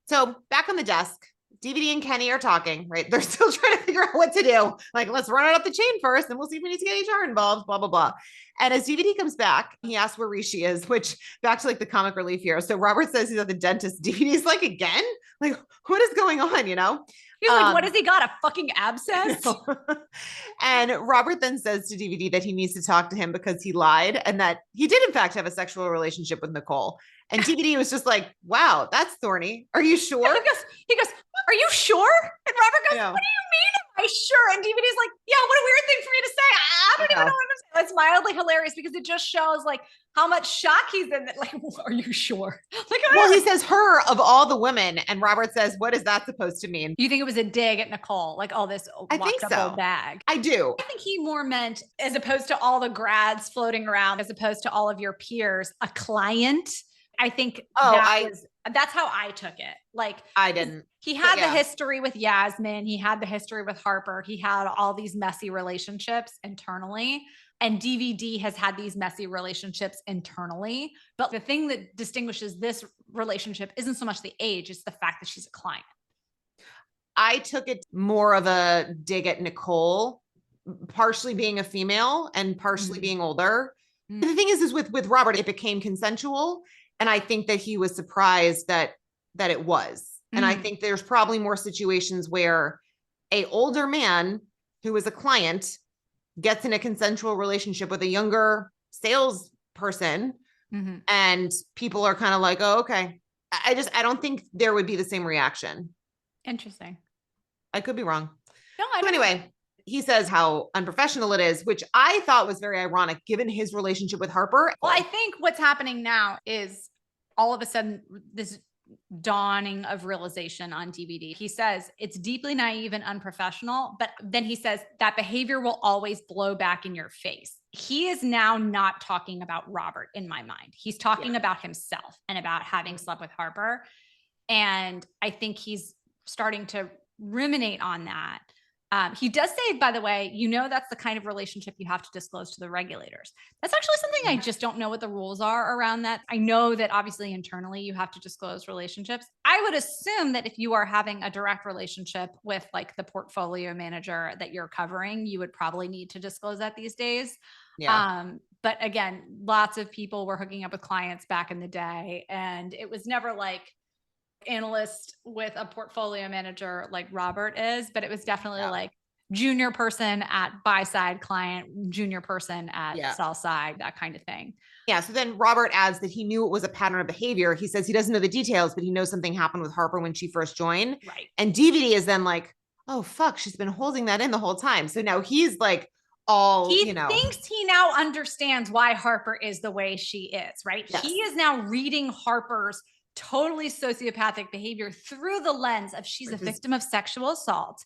back on the desk, DVD and Kenny are talking, right? They're still trying to figure out what to do. Like, let's run it up the chain first and we'll see if we need to get HR involved, blah, blah, blah. And as DVD comes back, he asks where Rishi is, which back to like the comic relief here. So Robert says he's at the dentist. DVD's like, again? Like, what is going on, you know? He's like, what has he got? A fucking abscess? And Robert then says to DVD that he needs to talk to him because he lied and that he did in fact have a sexual relationship with Nicole. And DVD was just like, wow, that's thorny. Are you sure? He goes, are you sure? And Robert goes, what do you mean? Am I sure? And DVD's like, yeah, what a weird thing for me to say. I don't even know what I'm saying. It's mildly hilarious because it just shows like how much shock he's in. That, like, are you sure? Like, well, he says her of all the women, and Robert says, what is that supposed to mean? You think it was a dig at Nicole, like all this locked up old bag? I do. I think he more meant, as opposed to all the grads floating around, as opposed to all of your peers, a client. I think that's how I took it. Like, I didn't. He had the history with Yasmin. He had the history with Harper. He had all these messy relationships internally. And DVD has had these messy relationships internally. But the thing that distinguishes this relationship isn't so much the age, it's the fact that she's a client. I took it more of a dig at Nicole, partially being a female and partially being older. Mm-hmm. The thing is with Robert, it became consensual. And I think that he was surprised that it was. And I think there's probably more situations where a older man who is a client gets in a consensual relationship with a younger salesperson and people are kind of like, oh, okay. I don't think there would be the same reaction. Interesting. I could be wrong. No, I don't. Anyway, he says how unprofessional it is, which I thought was very ironic given his relationship with Harper. Well, I think what's happening now is all of a sudden this dawning of realization on DVD. He says it's deeply naive and unprofessional, but then he says that behavior will always blow back in your face. He is now not talking about Robert in my mind. He's talking about himself and about having slept with Harper. And I think he's starting to ruminate on that. He does say, by the way, that's the kind of relationship you have to disclose to the regulators. That's actually something I just don't know what the rules are around that. I know that obviously internally you have to disclose relationships. I would assume that if you are having a direct relationship with like the portfolio manager that you're covering, you would probably need to disclose that these days. Yeah. But again, lots of people were hooking up with clients back in the day, and it was never like analyst with a portfolio manager like Robert is, but it was definitely like junior person at buy side, client, junior person at sell side, that kind of thing. Yeah. So then Robert adds that he knew it was a pattern of behavior. He says he doesn't know the details, but he knows something happened with Harper when she first joined. Right. And DVD is then like, oh, fuck, she's been holding that in the whole time. So now he's like, he thinks he now understands why Harper is the way she is, right? Yes. He is now reading Harper's totally sociopathic behavior through the lens of she's a victim of sexual assault.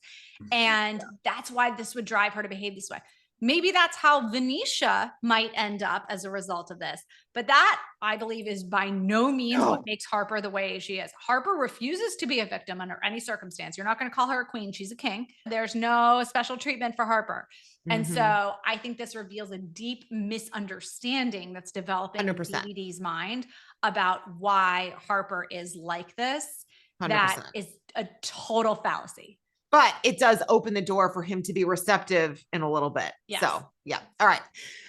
And that's why this would drive her to behave this way. Maybe that's how Venetia might end up as a result of this. But that, I believe, is by no means what makes Harper the way she is. Harper refuses to be a victim under any circumstance. You're not going to call her a queen. She's a king. There's no special treatment for Harper. And so I think this reveals a deep misunderstanding that's developing 100%. In DVD's mind about why Harper is like this. 100%. That is a total fallacy. But it does open the door for him to be receptive in a little bit. Yes. So, yeah. All right.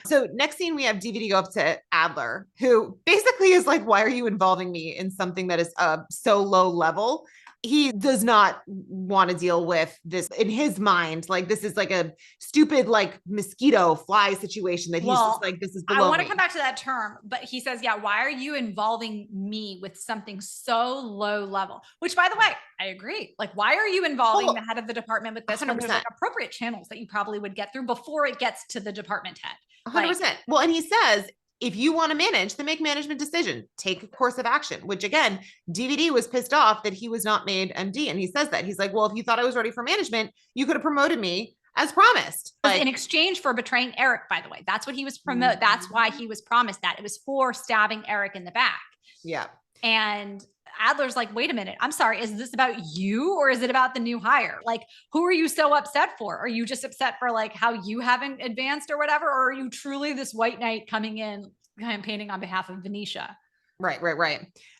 So next scene, we have DVD go up to Adler, who basically is like, why are you involving me in something that is so low level? He does not want to deal with this in his mind. Like, this is like a stupid, like, mosquito fly situation that he's just like, this is below I want to me. come back to that term, but he says, yeah, why are you involving me with something so low level? Which, by the way, I agree. Like, why are you involving the head of the department with this 100%. When there's like appropriate channels that you probably would get through before it gets to the department head? 100%. Like, well, and he says, if you want to manage, then make management decision, take a course of action, which again, DVD was pissed off that he was not made MD. And he says that he's like, well, if you thought I was ready for management, you could have promoted me as promised. Like, in exchange for betraying Eric, by the way, that's what he was promoted. That's why he was promised that. It was for stabbing Eric in the back. Yeah. And Adler's like, wait a minute. I'm sorry. Is this about you or is it about the new hire? Like, who are you so upset for? Are you just upset for like how you haven't advanced or whatever? Or are you truly this white knight coming in campaigning on behalf of Venetia? Right.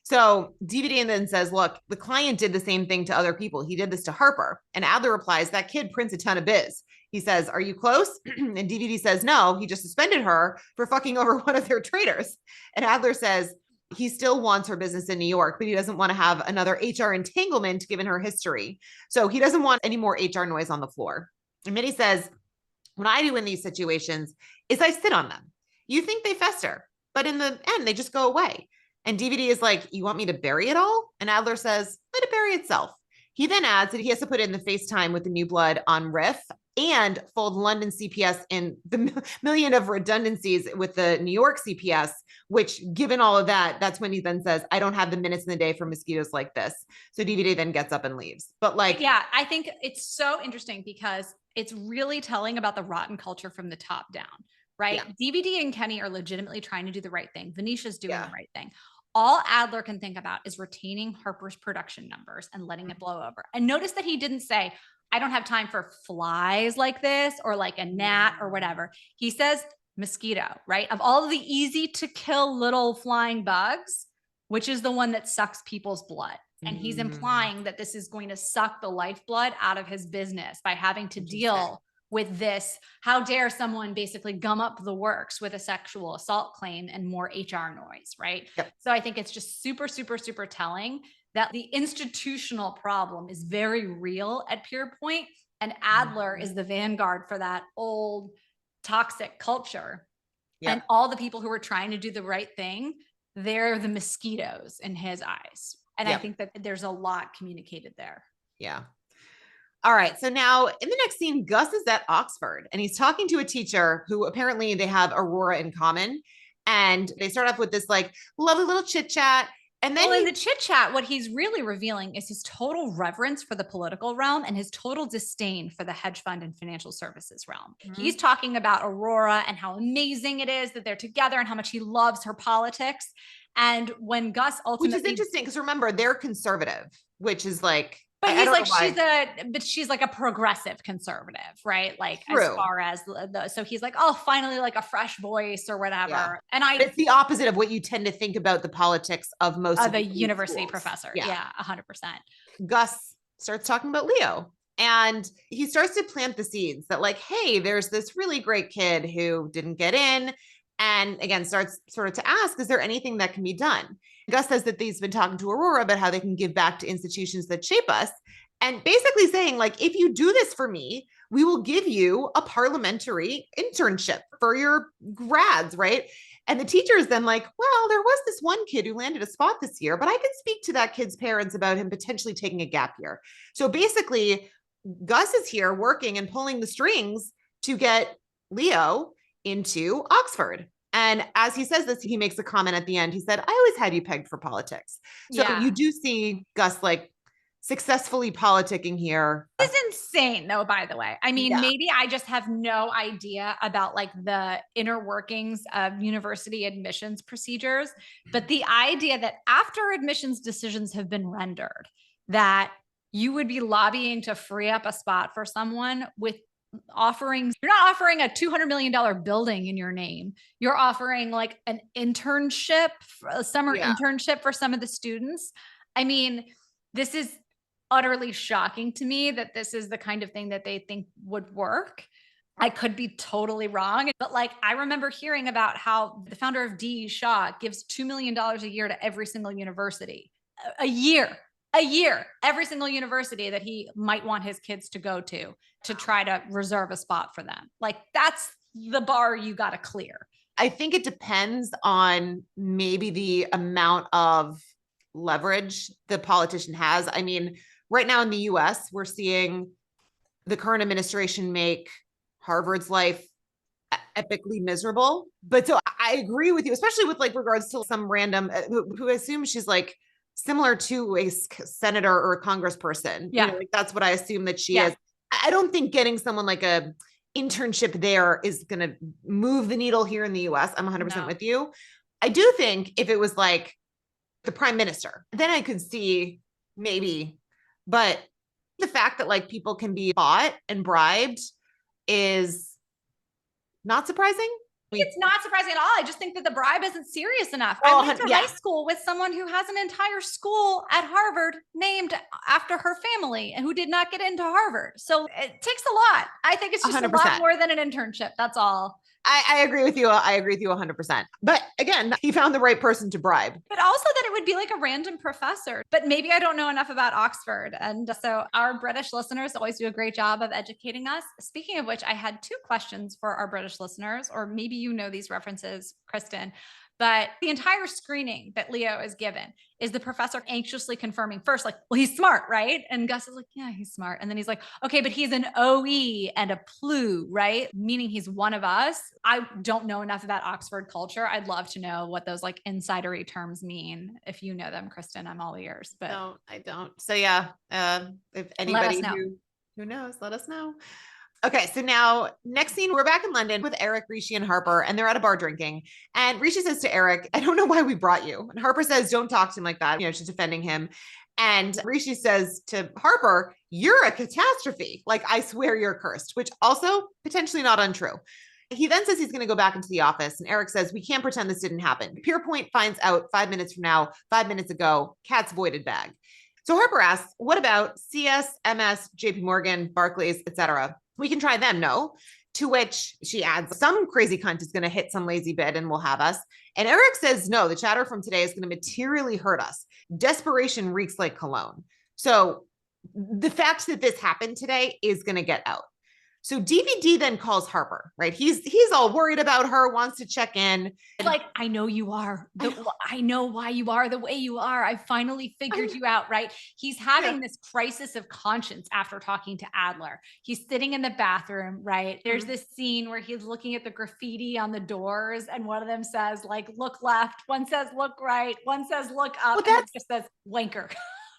So DVD then says, look, the client did the same thing to other people. He did this to Harper. And Adler replies, that kid prints a ton of biz. He says, are you close? And DVD says, no, he just suspended her for fucking over one of their traders. And Adler says, he still wants her business in New York, but he doesn't want to have another HR entanglement given her history. So he doesn't want any more HR noise on the floor. And Mitty says, what I do in these situations is I sit on them. You think they fester, but in the end, they just go away. And DVD is like, you want me to bury it all? And Adler says, let it bury itself. He then adds that he has to put in the FaceTime with the new blood on Riff and fold London CPS in the million of redundancies with the New York CPS, which given all of that, that's when he then says, I don't have the minutes in the day for mosquitoes like this. So DVD then gets up and leaves. But like, yeah, I think it's so interesting because it's really telling about the rotten culture from the top down, right? Yeah. DVD and Kenny are legitimately trying to do the right thing. Venetia's doing the right thing. All Adler can think about is retaining Harper's production numbers and letting it blow over. And notice that he didn't say, I don't have time for flies like this or like a gnat or whatever. He says mosquito, right? Of all of the easy to kill little flying bugs, which is the one that sucks people's blood. And he's implying that this is going to suck the lifeblood out of his business by having to deal with this. How dare someone basically gum up the works with a sexual assault claim and more HR noise, right? Yep. So I think it's just super, super, super telling that the institutional problem is very real at Pure Point, and Adler is the vanguard for that old toxic culture. Yep. And all the people who are trying to do the right thing, they're the mosquitoes in his eyes. And I think that there's a lot communicated there. Yeah. All right. So now in the next scene, Gus is at Oxford and he's talking to a teacher who apparently they have Aurora in common. And they start off with this like lovely little chit chat. And then in the chit chat, what he's really revealing is his total reverence for the political realm and his total disdain for the hedge fund and financial services realm. He's talking about Aurora and how amazing it is that they're together and how much he loves her politics. And when Gus ultimately, which is interesting because remember they're conservative, which is like, but he's like, she's like a progressive conservative, right? Like True. As far as so he's like, oh, finally like a fresh voice or whatever. Yeah. And it's the opposite of what you tend to think about the politics of most of the university professor. Yeah, 100%. Gus starts talking about Leo and he starts to plant the seeds that like, hey, there's this really great kid who didn't get in. And again, starts sort of to ask, is there anything that can be done? Gus says that he's been talking to Aurora about how they can give back to institutions that shape us. And basically saying, like, if you do this for me, we will give you a parliamentary internship for your grads, right? And the teacher is then like, well, there was this one kid who landed a spot this year, but I can speak to that kid's parents about him potentially taking a gap year. So basically, Gus is here working and pulling the strings to get Leo into Oxford. And as he says this, he makes a comment at the end. He said, I always had you pegged for politics. So you do see Gus like successfully politicking here. This is insane though, by the way. I mean, maybe I just have no idea about like the inner workings of university admissions procedures, but the idea that after admissions decisions have been rendered, that you would be lobbying to free up a spot for someone with offerings. You're not offering a $200 million building in your name. You're offering like an internship, a summer internship for some of the students. I mean, this is utterly shocking to me that this is the kind of thing that they think would work. I could be totally wrong, but like I remember hearing about how the founder of D.E. Shaw gives $2 million a year to every single university, a year, every single university that he might want his kids to go to try to reserve a spot for them. Like that's the bar you got to clear. I think it depends on maybe the amount of leverage the politician has. I mean, right now in the US, we're seeing the current administration make Harvard's life epically miserable. But so I agree with you, especially with like regards to some random who assumes she's like similar to a senator or a congressperson. Yeah. You know, like that's what I assume that she is. I don't think getting someone like a internship there is going to move the needle here in the US. I'm 100% with you. I do think if it was like the prime minister, then I could see maybe, but the fact that like people can be bought and bribed is not surprising. It's not surprising at all. I just think that the bribe isn't serious enough. I went to high school with someone who has an entire school at Harvard named after her family and who did not get into Harvard. So it takes a lot. I think it's just 100%. A lot more than an internship. That's all. I agree with you. I agree with you 100%. But again, he found the right person to bribe. But also that it would be like a random professor. But maybe I don't know enough about Oxford. And so our British listeners always do a great job of educating us. Speaking of which, I had 2 questions for our British listeners, or maybe you know these references, Kristen. But the entire screening that Leo is given is the professor anxiously confirming first, like, well, he's smart, right? And Gus is like, yeah, he's smart. And then he's like, okay, but he's an OE and a PLU, right? Meaning he's one of us. I don't know enough about Oxford culture. I'd love to know what those like insidery terms mean. If you know them, Kristen, I'm all ears. But no, I don't. So yeah, if anybody who knows, let us know. Okay, so now next scene, we're back in London with Eric, Rishi, and Harper, and they're at a bar drinking. And Rishi says to Eric, I don't know why we brought you. And Harper says, don't talk to him like that. You know, she's defending him. And Rishi says to Harper, you're a catastrophe. Like, I swear you're cursed, which also potentially not untrue. He then says he's going to go back into the office. And Eric says, we can't pretend this didn't happen. Pierpoint finds out 5 minutes from now, 5 minutes ago, Cat's voided bag. So Harper asks, what about CS, MS, JP Morgan, Barclays, etc.? We can try them, no? To which she adds, some crazy cunt is going to hit some lazy bid and will have us. And Eric says, no, the chatter from today is going to materially hurt us. Desperation reeks like cologne. So the fact that this happened today is going to get out. So DVD then calls Harper, right? He's all worried about her, wants to check in. Like, I know you are. I know why you are the way you are. I finally figured you out, right? He's having this crisis of conscience after talking to Adler. He's sitting in the bathroom, right? There's this scene where he's looking at the graffiti on the doors and one of them says like, look left. One says, look right. One says, look up. Well, and it just says wanker.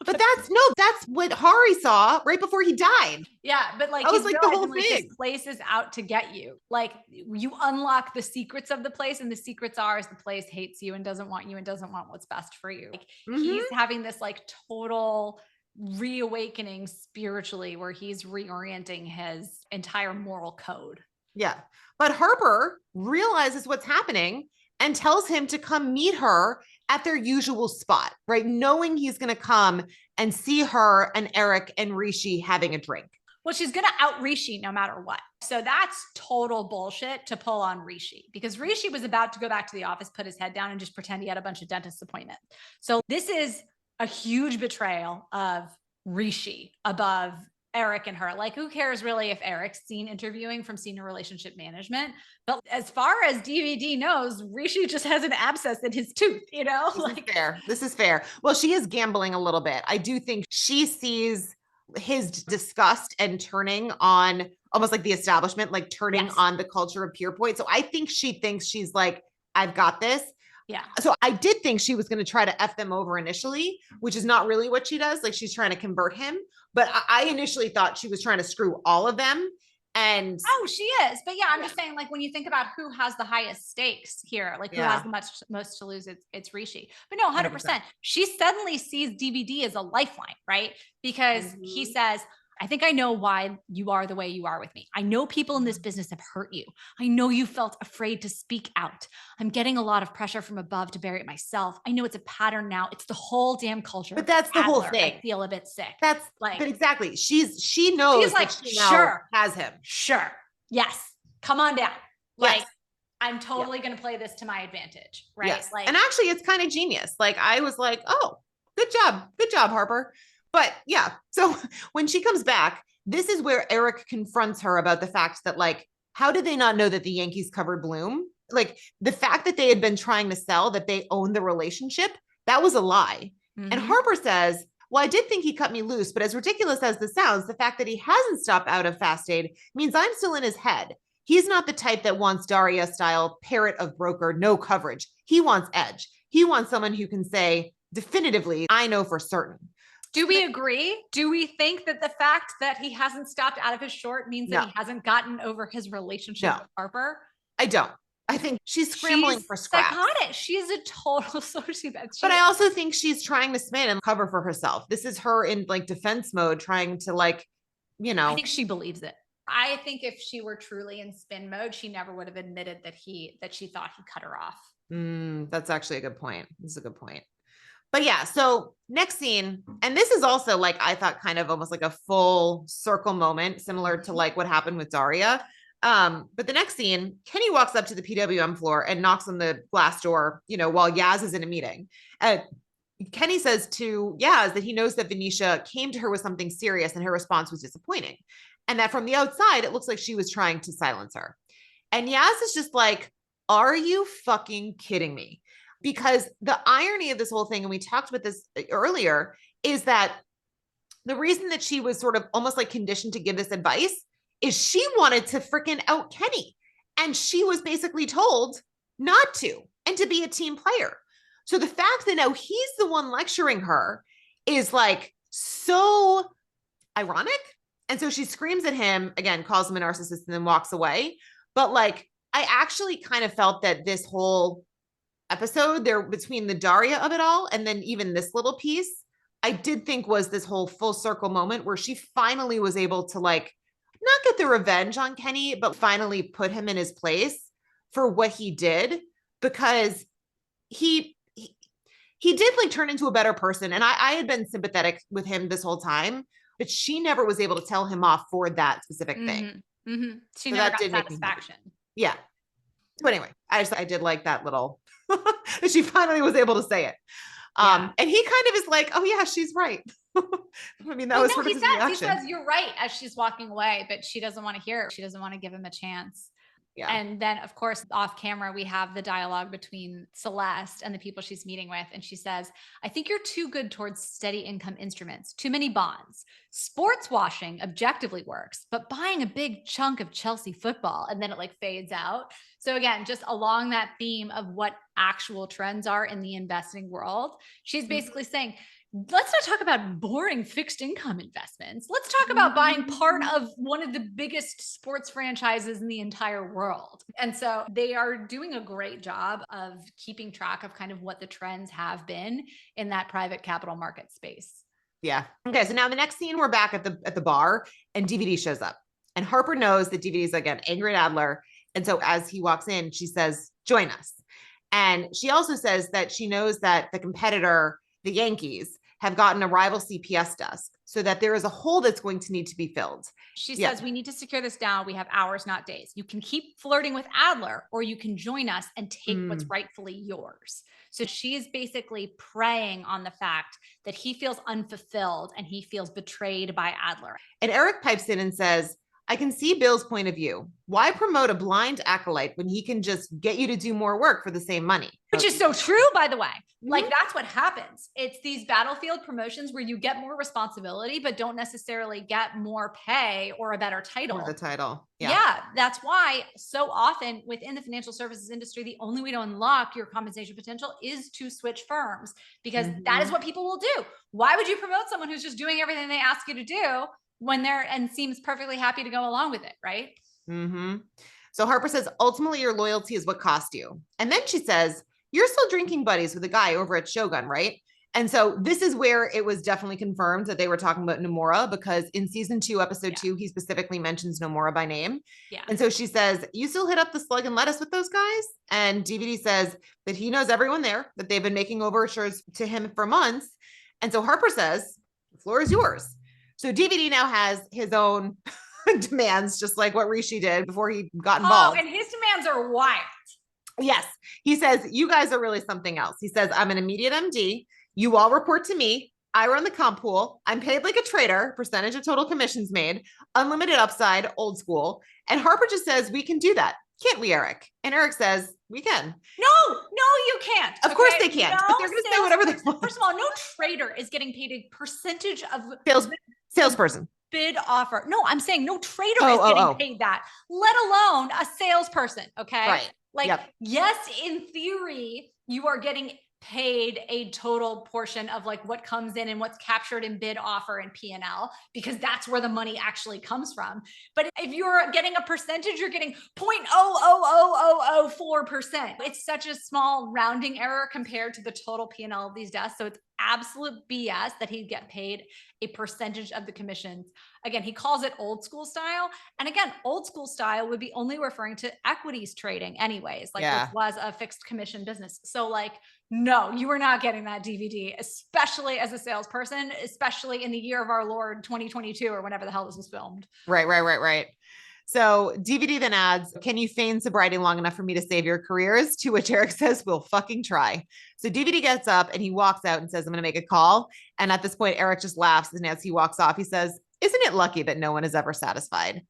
But that's what Hari saw right before he died. Yeah, but like, I was like the whole like, thing. This place is out to get you. Like, you unlock the secrets of the place, and the secrets are is the place hates you and doesn't want you and doesn't want what's best for you. Like, he's having this like total reawakening spiritually, where he's reorienting his entire moral code. Yeah, but Harper realizes what's happening and tells him to come meet her at their usual spot, right? Knowing he's going to come and see her and Eric and Rishi having a drink. Well, she's going to out Rishi no matter what. So that's total bullshit to pull on Rishi, because Rishi was about to go back to the office, put his head down and just pretend he had a bunch of dentist appointments. So this is a huge betrayal of Rishi above Eric and her. Like, who cares really if Eric's seen interviewing from senior relationship management? But as far as DVD knows, Rishi just has an abscess in his tooth, you know? This is fair. This is fair. Well, she is gambling a little bit. I do think she sees his disgust and turning on almost like the establishment, like turning on the culture of Pure Point. So I think she thinks she's like, I've got this. Yeah. So I did think she was going to try to F them over initially, which is not really what she does. Like she's trying to convert him. But I initially thought she was trying to screw all of them. And she is. But yeah, I'm just saying, like, when you think about who has the highest stakes here, like who has the most to lose, it's Rishi. But no, 100%. She suddenly sees DVD as a lifeline, right? Because he says, I think I know why you are the way you are with me. I know people in this business have hurt you. I know you felt afraid to speak out. I'm getting a lot of pressure from above to bury it myself. I know it's a pattern now. It's the whole damn culture. But that's the whole thing. I feel a bit sick. That's like, but exactly. She knows she's like, that she now has him. Sure. Yes. Come on down. Like, I'm totally going to play this to my advantage. Right. Yes. Like, and actually it's kind of genius. Like I was like, oh, good job. Good job, Harper. But yeah, so when she comes back, this is where Eric confronts her about the fact that, like, how did they not know that the Yankees covered Bloom? Like the fact that they had been trying to sell that they own the relationship, that was a lie. And Harper says, well, I did think he cut me loose, but as ridiculous as this sounds, the fact that he hasn't stopped out of Fast Aid means I'm still in his head. He's not the type that wants Daria style parrot of broker, no coverage. He wants edge. He wants someone who can say definitively, I know for certain. Do we agree? Do we think that the fact that he hasn't stopped out of his short means that he hasn't gotten over his relationship with Harper? I don't. I think she's scrambling for scraps. Psychotic. She's a total sociopath. But I also think she's trying to spin and cover for herself. This is her in like defense mode, trying to like, you know. I think she believes it. I think if she were truly in spin mode, she never would have admitted that she thought he cut her off. That's actually a good point. This is a good point. But yeah, so next scene, and this is also like, I thought kind of almost like a full circle moment, similar to like what happened with Daria. But the next scene, Kenny walks up to the PWM floor and knocks on the glass door, you know, while Yaz is in a meeting. Kenny says to Yaz that he knows that Venetia came to her with something serious and her response was disappointing. And that from the outside, it looks like she was trying to silence her. And Yaz is just like, are you fucking kidding me? Because the irony of this whole thing, and we talked about this earlier, is that the reason that she was sort of almost like conditioned to give this advice is she wanted to freaking out Kenny. And she was basically told not to, and to be a team player. So the fact that now he's the one lecturing her is like so ironic. And so she screams at him, again, calls him a narcissist, and then walks away. But like, I actually kind of felt that this whole episode there between the Daria of it all, and then even this little piece, I did think was this whole full circle moment where she finally was able to like, not get the revenge on Kenny, but finally put him in his place for what he did, because he did like turn into a better person. And I had been sympathetic with him this whole time, but she never was able to tell him off for that specific thing. She never got satisfaction. Yeah. But anyway, I did like that little, that she finally was able to say it. And he kind of is like, oh yeah, she's right. I mean, that was sort of his reaction. He says, you're right, as she's walking away, but she doesn't want to hear it. She doesn't want to give him a chance. Yeah. And then of course, off camera, we have the dialogue between Celeste and the people she's meeting with. And she says, I think you're too good towards steady income instruments, too many bonds. Sports washing objectively works, but buying a big chunk of Chelsea football, and then it like fades out. So again, just along that theme of what actual trends are in the investing world, she's basically saying, let's not talk about boring fixed income investments. Let's talk about buying part of one of the biggest sports franchises in the entire world. And so they are doing a great job of keeping track of kind of what the trends have been in that private capital market space. Yeah. Okay. So now the next scene, we're back at the bar, and DVD shows up, and Harper knows that DVD is again angry at Adler. And so as he walks in, she says, join us. And she also says that she knows that the competitor, the Yankees, have gotten a rival CPS desk so that there is a hole that's going to need to be filled. She says, we need to secure this down. We have hours, not days. You can keep flirting with Adler, or you can join us and take what's rightfully yours. So she is basically preying on the fact that he feels unfulfilled and he feels betrayed by Adler. And Eric pipes in and says, I can see Bill's point of view. Why promote a blind acolyte when he can just get you to do more work for the same money? Which is so true, by the way. Like, that's what happens. It's these battlefield promotions where you get more responsibility, but don't necessarily get more pay or a better title. Or the title. Yeah, that's why so often within the financial services industry, the only way to unlock your compensation potential is to switch firms, because that is what people will do. Why would you promote someone who's just doing everything they ask you to do when they're and seems perfectly happy to go along with it, right? So Harper says, ultimately, your loyalty is what cost you. And then she says, you're still drinking buddies with a guy over at Shogun, right? And so this is where it was definitely confirmed that they were talking about Nomura, because in season 2, episode 2, he specifically mentions Nomura by name. And so she says, you still hit up the Slug and Lettuce with those guys? And DVD says that he knows everyone there, that they've been making overtures to him for months. And so Harper says, the floor is yours. So DVD now has his own demands, just like what Rishi did before he got involved. Oh, and his demands are wild. Yes. He says, you guys are really something else. He says, I'm an immediate MD. You all report to me. I run the comp pool. I'm paid like a trader, percentage of total commissions made, unlimited upside, old school. And Harper just says, we can do that. Can't we, Eric? And Eric says, we can. No, you can't. Of course they can't. But they're going to say whatever they want. First of all, no trader is getting paid a percentage of salesperson. Bid offer. No, I'm saying no trader is getting paid that, let alone a salesperson. Okay. Right. Like, yes, in theory, you are getting paid a total portion of like what comes in and what's captured in bid offer and P&L, because that's where the money actually comes from. But if you're getting a percentage, you're getting 0.00004%. It's such a small rounding error compared to the total P&L of these desks. So it's absolute BS that he'd get paid a percentage of the commissions. Again, he calls it old school style. And again, old school style would be only referring to equities trading anyways, like which was a fixed commission business. So like, no, you are not getting that DVD, especially as a salesperson, especially in the year of our Lord 2022 or whenever the hell this was filmed. Right. So DVD then adds, can you feign sobriety long enough for me to save your careers? To which Eric says, we'll fucking try. So DVD gets up and he walks out and says, I'm going to make a call. And at this point, Eric just laughs. And as he walks off, he says, isn't it lucky that no one is ever satisfied?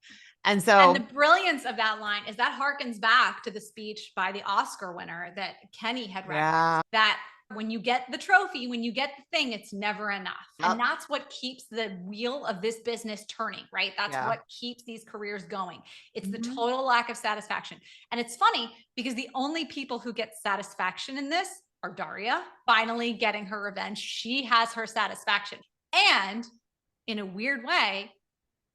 And so the brilliance of that line is that harkens back to the speech by the Oscar winner that Kenny had read, that when you get the trophy, when you get the thing, it's never enough. And that's what keeps the wheel of this business turning, right? That's what keeps these careers going. It's the total lack of satisfaction. And it's funny because the only people who get satisfaction in this are Daria finally getting her revenge. She has her satisfaction. And in a weird way,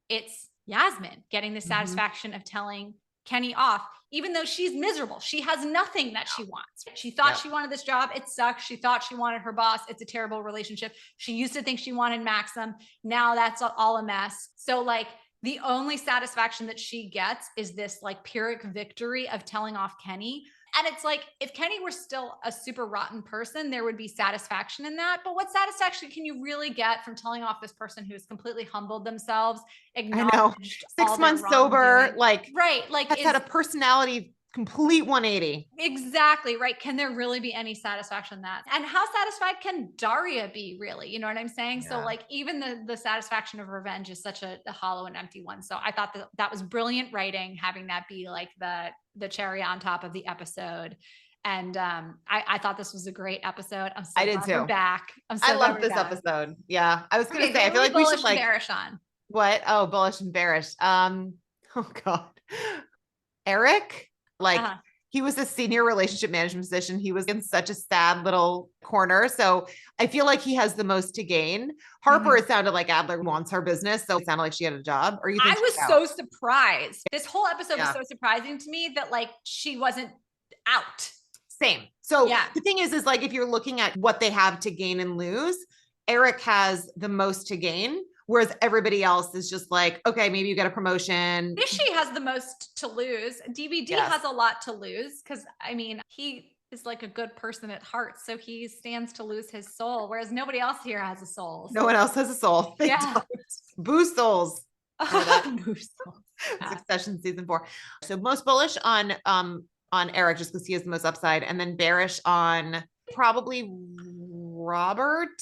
it's Yasmin getting the satisfaction of telling Kenny off, even though she's miserable. She has nothing that she wants. She thought she wanted this job. It sucks. She thought she wanted her boss. It's a terrible relationship. She used to think she wanted Maxim. Now that's all a mess. So like the only satisfaction that she gets is this like Pyrrhic victory of telling off Kenny. And it's like, if Kenny were still a super rotten person, there would be satisfaction in that. But what satisfaction can you really get from telling off this person who's completely humbled themselves, acknowledged 6 months sober, like, like has had a personality complete 180. Exactly. Right. Can there really be any satisfaction in that? And how satisfied can Daria be really? You know what I'm saying? So like even the satisfaction of revenge is such a hollow and empty one. So I thought that was brilliant writing, having that be like the cherry on top of the episode. And I thought this was a great episode. I'm so glad we're back. I love this episode. Yeah. I was going to say, I feel like we should like bearish on. What? Oh, bullish and bearish. Oh God. Eric, like he was a senior relationship management position. He was in such a sad little corner. So I feel like he has the most to gain. Harper, it sounded like Adler wants her business. So it sounded like she had a job. Or you think I was so surprised. This whole episode was so surprising to me that like she wasn't out. Same. So the thing is like, if you're looking at what they have to gain and lose, Eric has the most to gain. Whereas everybody else is just like, okay, maybe you get a promotion. Rishi has the most to lose. DVD has a lot to lose because I mean, he is like a good person at heart. So he stands to lose his soul, whereas nobody else here has a soul. No one else has a soul. They Yeah. don't. Boo souls. Remember that? Boo souls. Yeah. Succession season 4. So most bullish on Eric just because he has the most upside, and then bearish on probably Robert,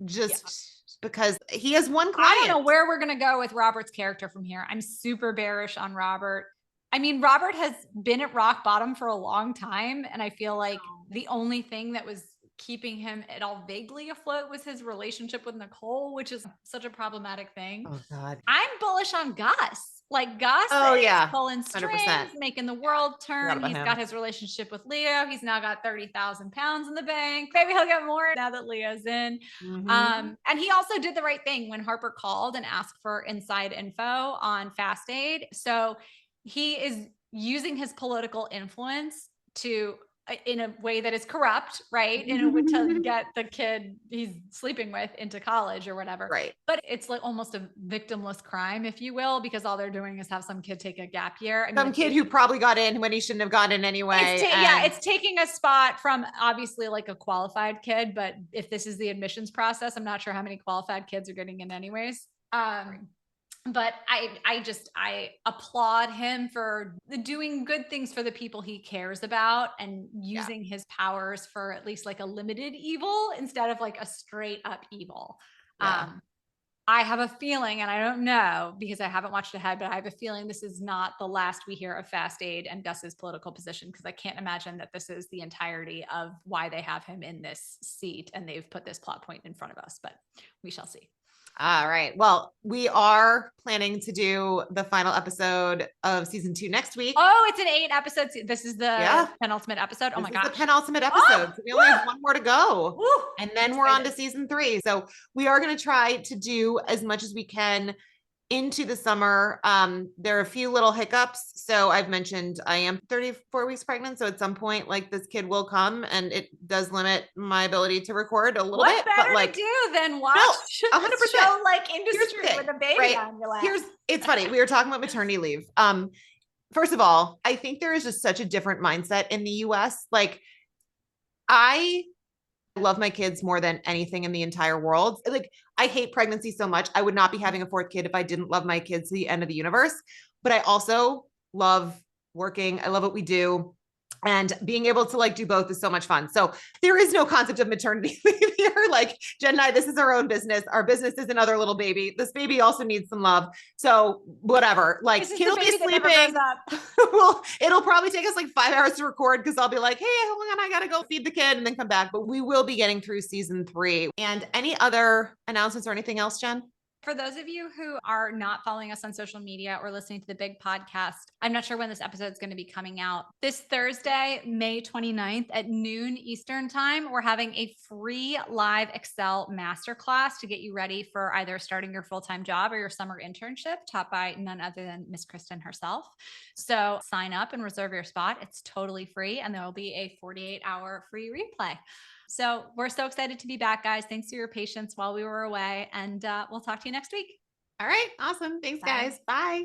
just because he has one client. I don't know where we're gonna go with Robert's character from here. I'm super bearish on Robert. I mean, Robert has been at rock bottom for a long time, and I feel like the only thing that was keeping him at all vaguely afloat was his relationship with Nicole, which is such a problematic thing. Oh God. I'm bullish on Gus. Like Gus is pulling strings, 100%. making the world turn. He's got his relationship with Leo. He's now got 30,000 pounds in the bank. Maybe he'll get more now that Leo's in. And he also did the right thing when Harper called and asked for inside info on Fast Aid. So he is using his political influence to in a way that is corrupt, right? In a way to get the kid he's sleeping with into college or whatever. Right. But it's like almost a victimless crime, if you will, because all they're doing is have some kid take a gap year. Some kid who probably got in when he shouldn't have gotten in anyway. It's taking a spot from obviously like a qualified kid, but if this is the admissions process, I'm not sure how many qualified kids are getting in anyways. But I applaud him for doing good things for the people he cares about and using his powers for at least like a limited evil instead of like a straight up evil. I have a feeling, and I don't know because I haven't watched ahead, but I have a feeling this is not the last we hear of Fast Aid and Gus's political position, because I can't imagine that this is the entirety of why they have him in this seat and they've put this plot point in front of us, but we shall see. All right. Well, we are planning to do the final episode of season 2 next week. Oh, it's an 8 episode. This is the penultimate episode. Oh my gosh. The penultimate episode. So we only have one more to go. And then we're on to season 3. So we are going to try to do as much as we can into the summer. There are a few little hiccups. So I've mentioned I am 34 weeks pregnant. So at some point, like this kid will come, and it does limit my ability to record a little bit. What better to do than watch 100% show like industry with a baby on your lap? It's funny. We were talking about maternity leave. First of all, I think there is just such a different mindset in the US. Like I love my kids more than anything in the entire world. Like I hate pregnancy so much. I would not be having a 4th kid if I didn't love my kids to the end of the universe. But I also love working. I love what we do. And being able to like do both is so much fun. So there is no concept of maternity leave here. Like Jen and I, this is our own business. Our business is another little baby. This baby also needs some love. So whatever, like kid will be sleeping. Well, it'll probably take us like 5 hours to record because I'll be like, hey, hold on, I got to go feed the kid and then come back. But we will be getting through season 3. And any other announcements or anything else, Jen? For those of you who are not following us on social media or listening to the big podcast, I'm not sure when this episode is going to be coming out. This Thursday, May 29th at noon Eastern time, we're having a free live Excel masterclass to get you ready for either starting your full-time job or your summer internship, taught by none other than Miss Kristen herself. So sign up and reserve your spot. It's totally free, and there will be a 48-hour free replay. So we're so excited to be back, guys. Thanks for your patience while we were away, and we'll talk to you next week. All right. Awesome. Thanks, guys. Bye.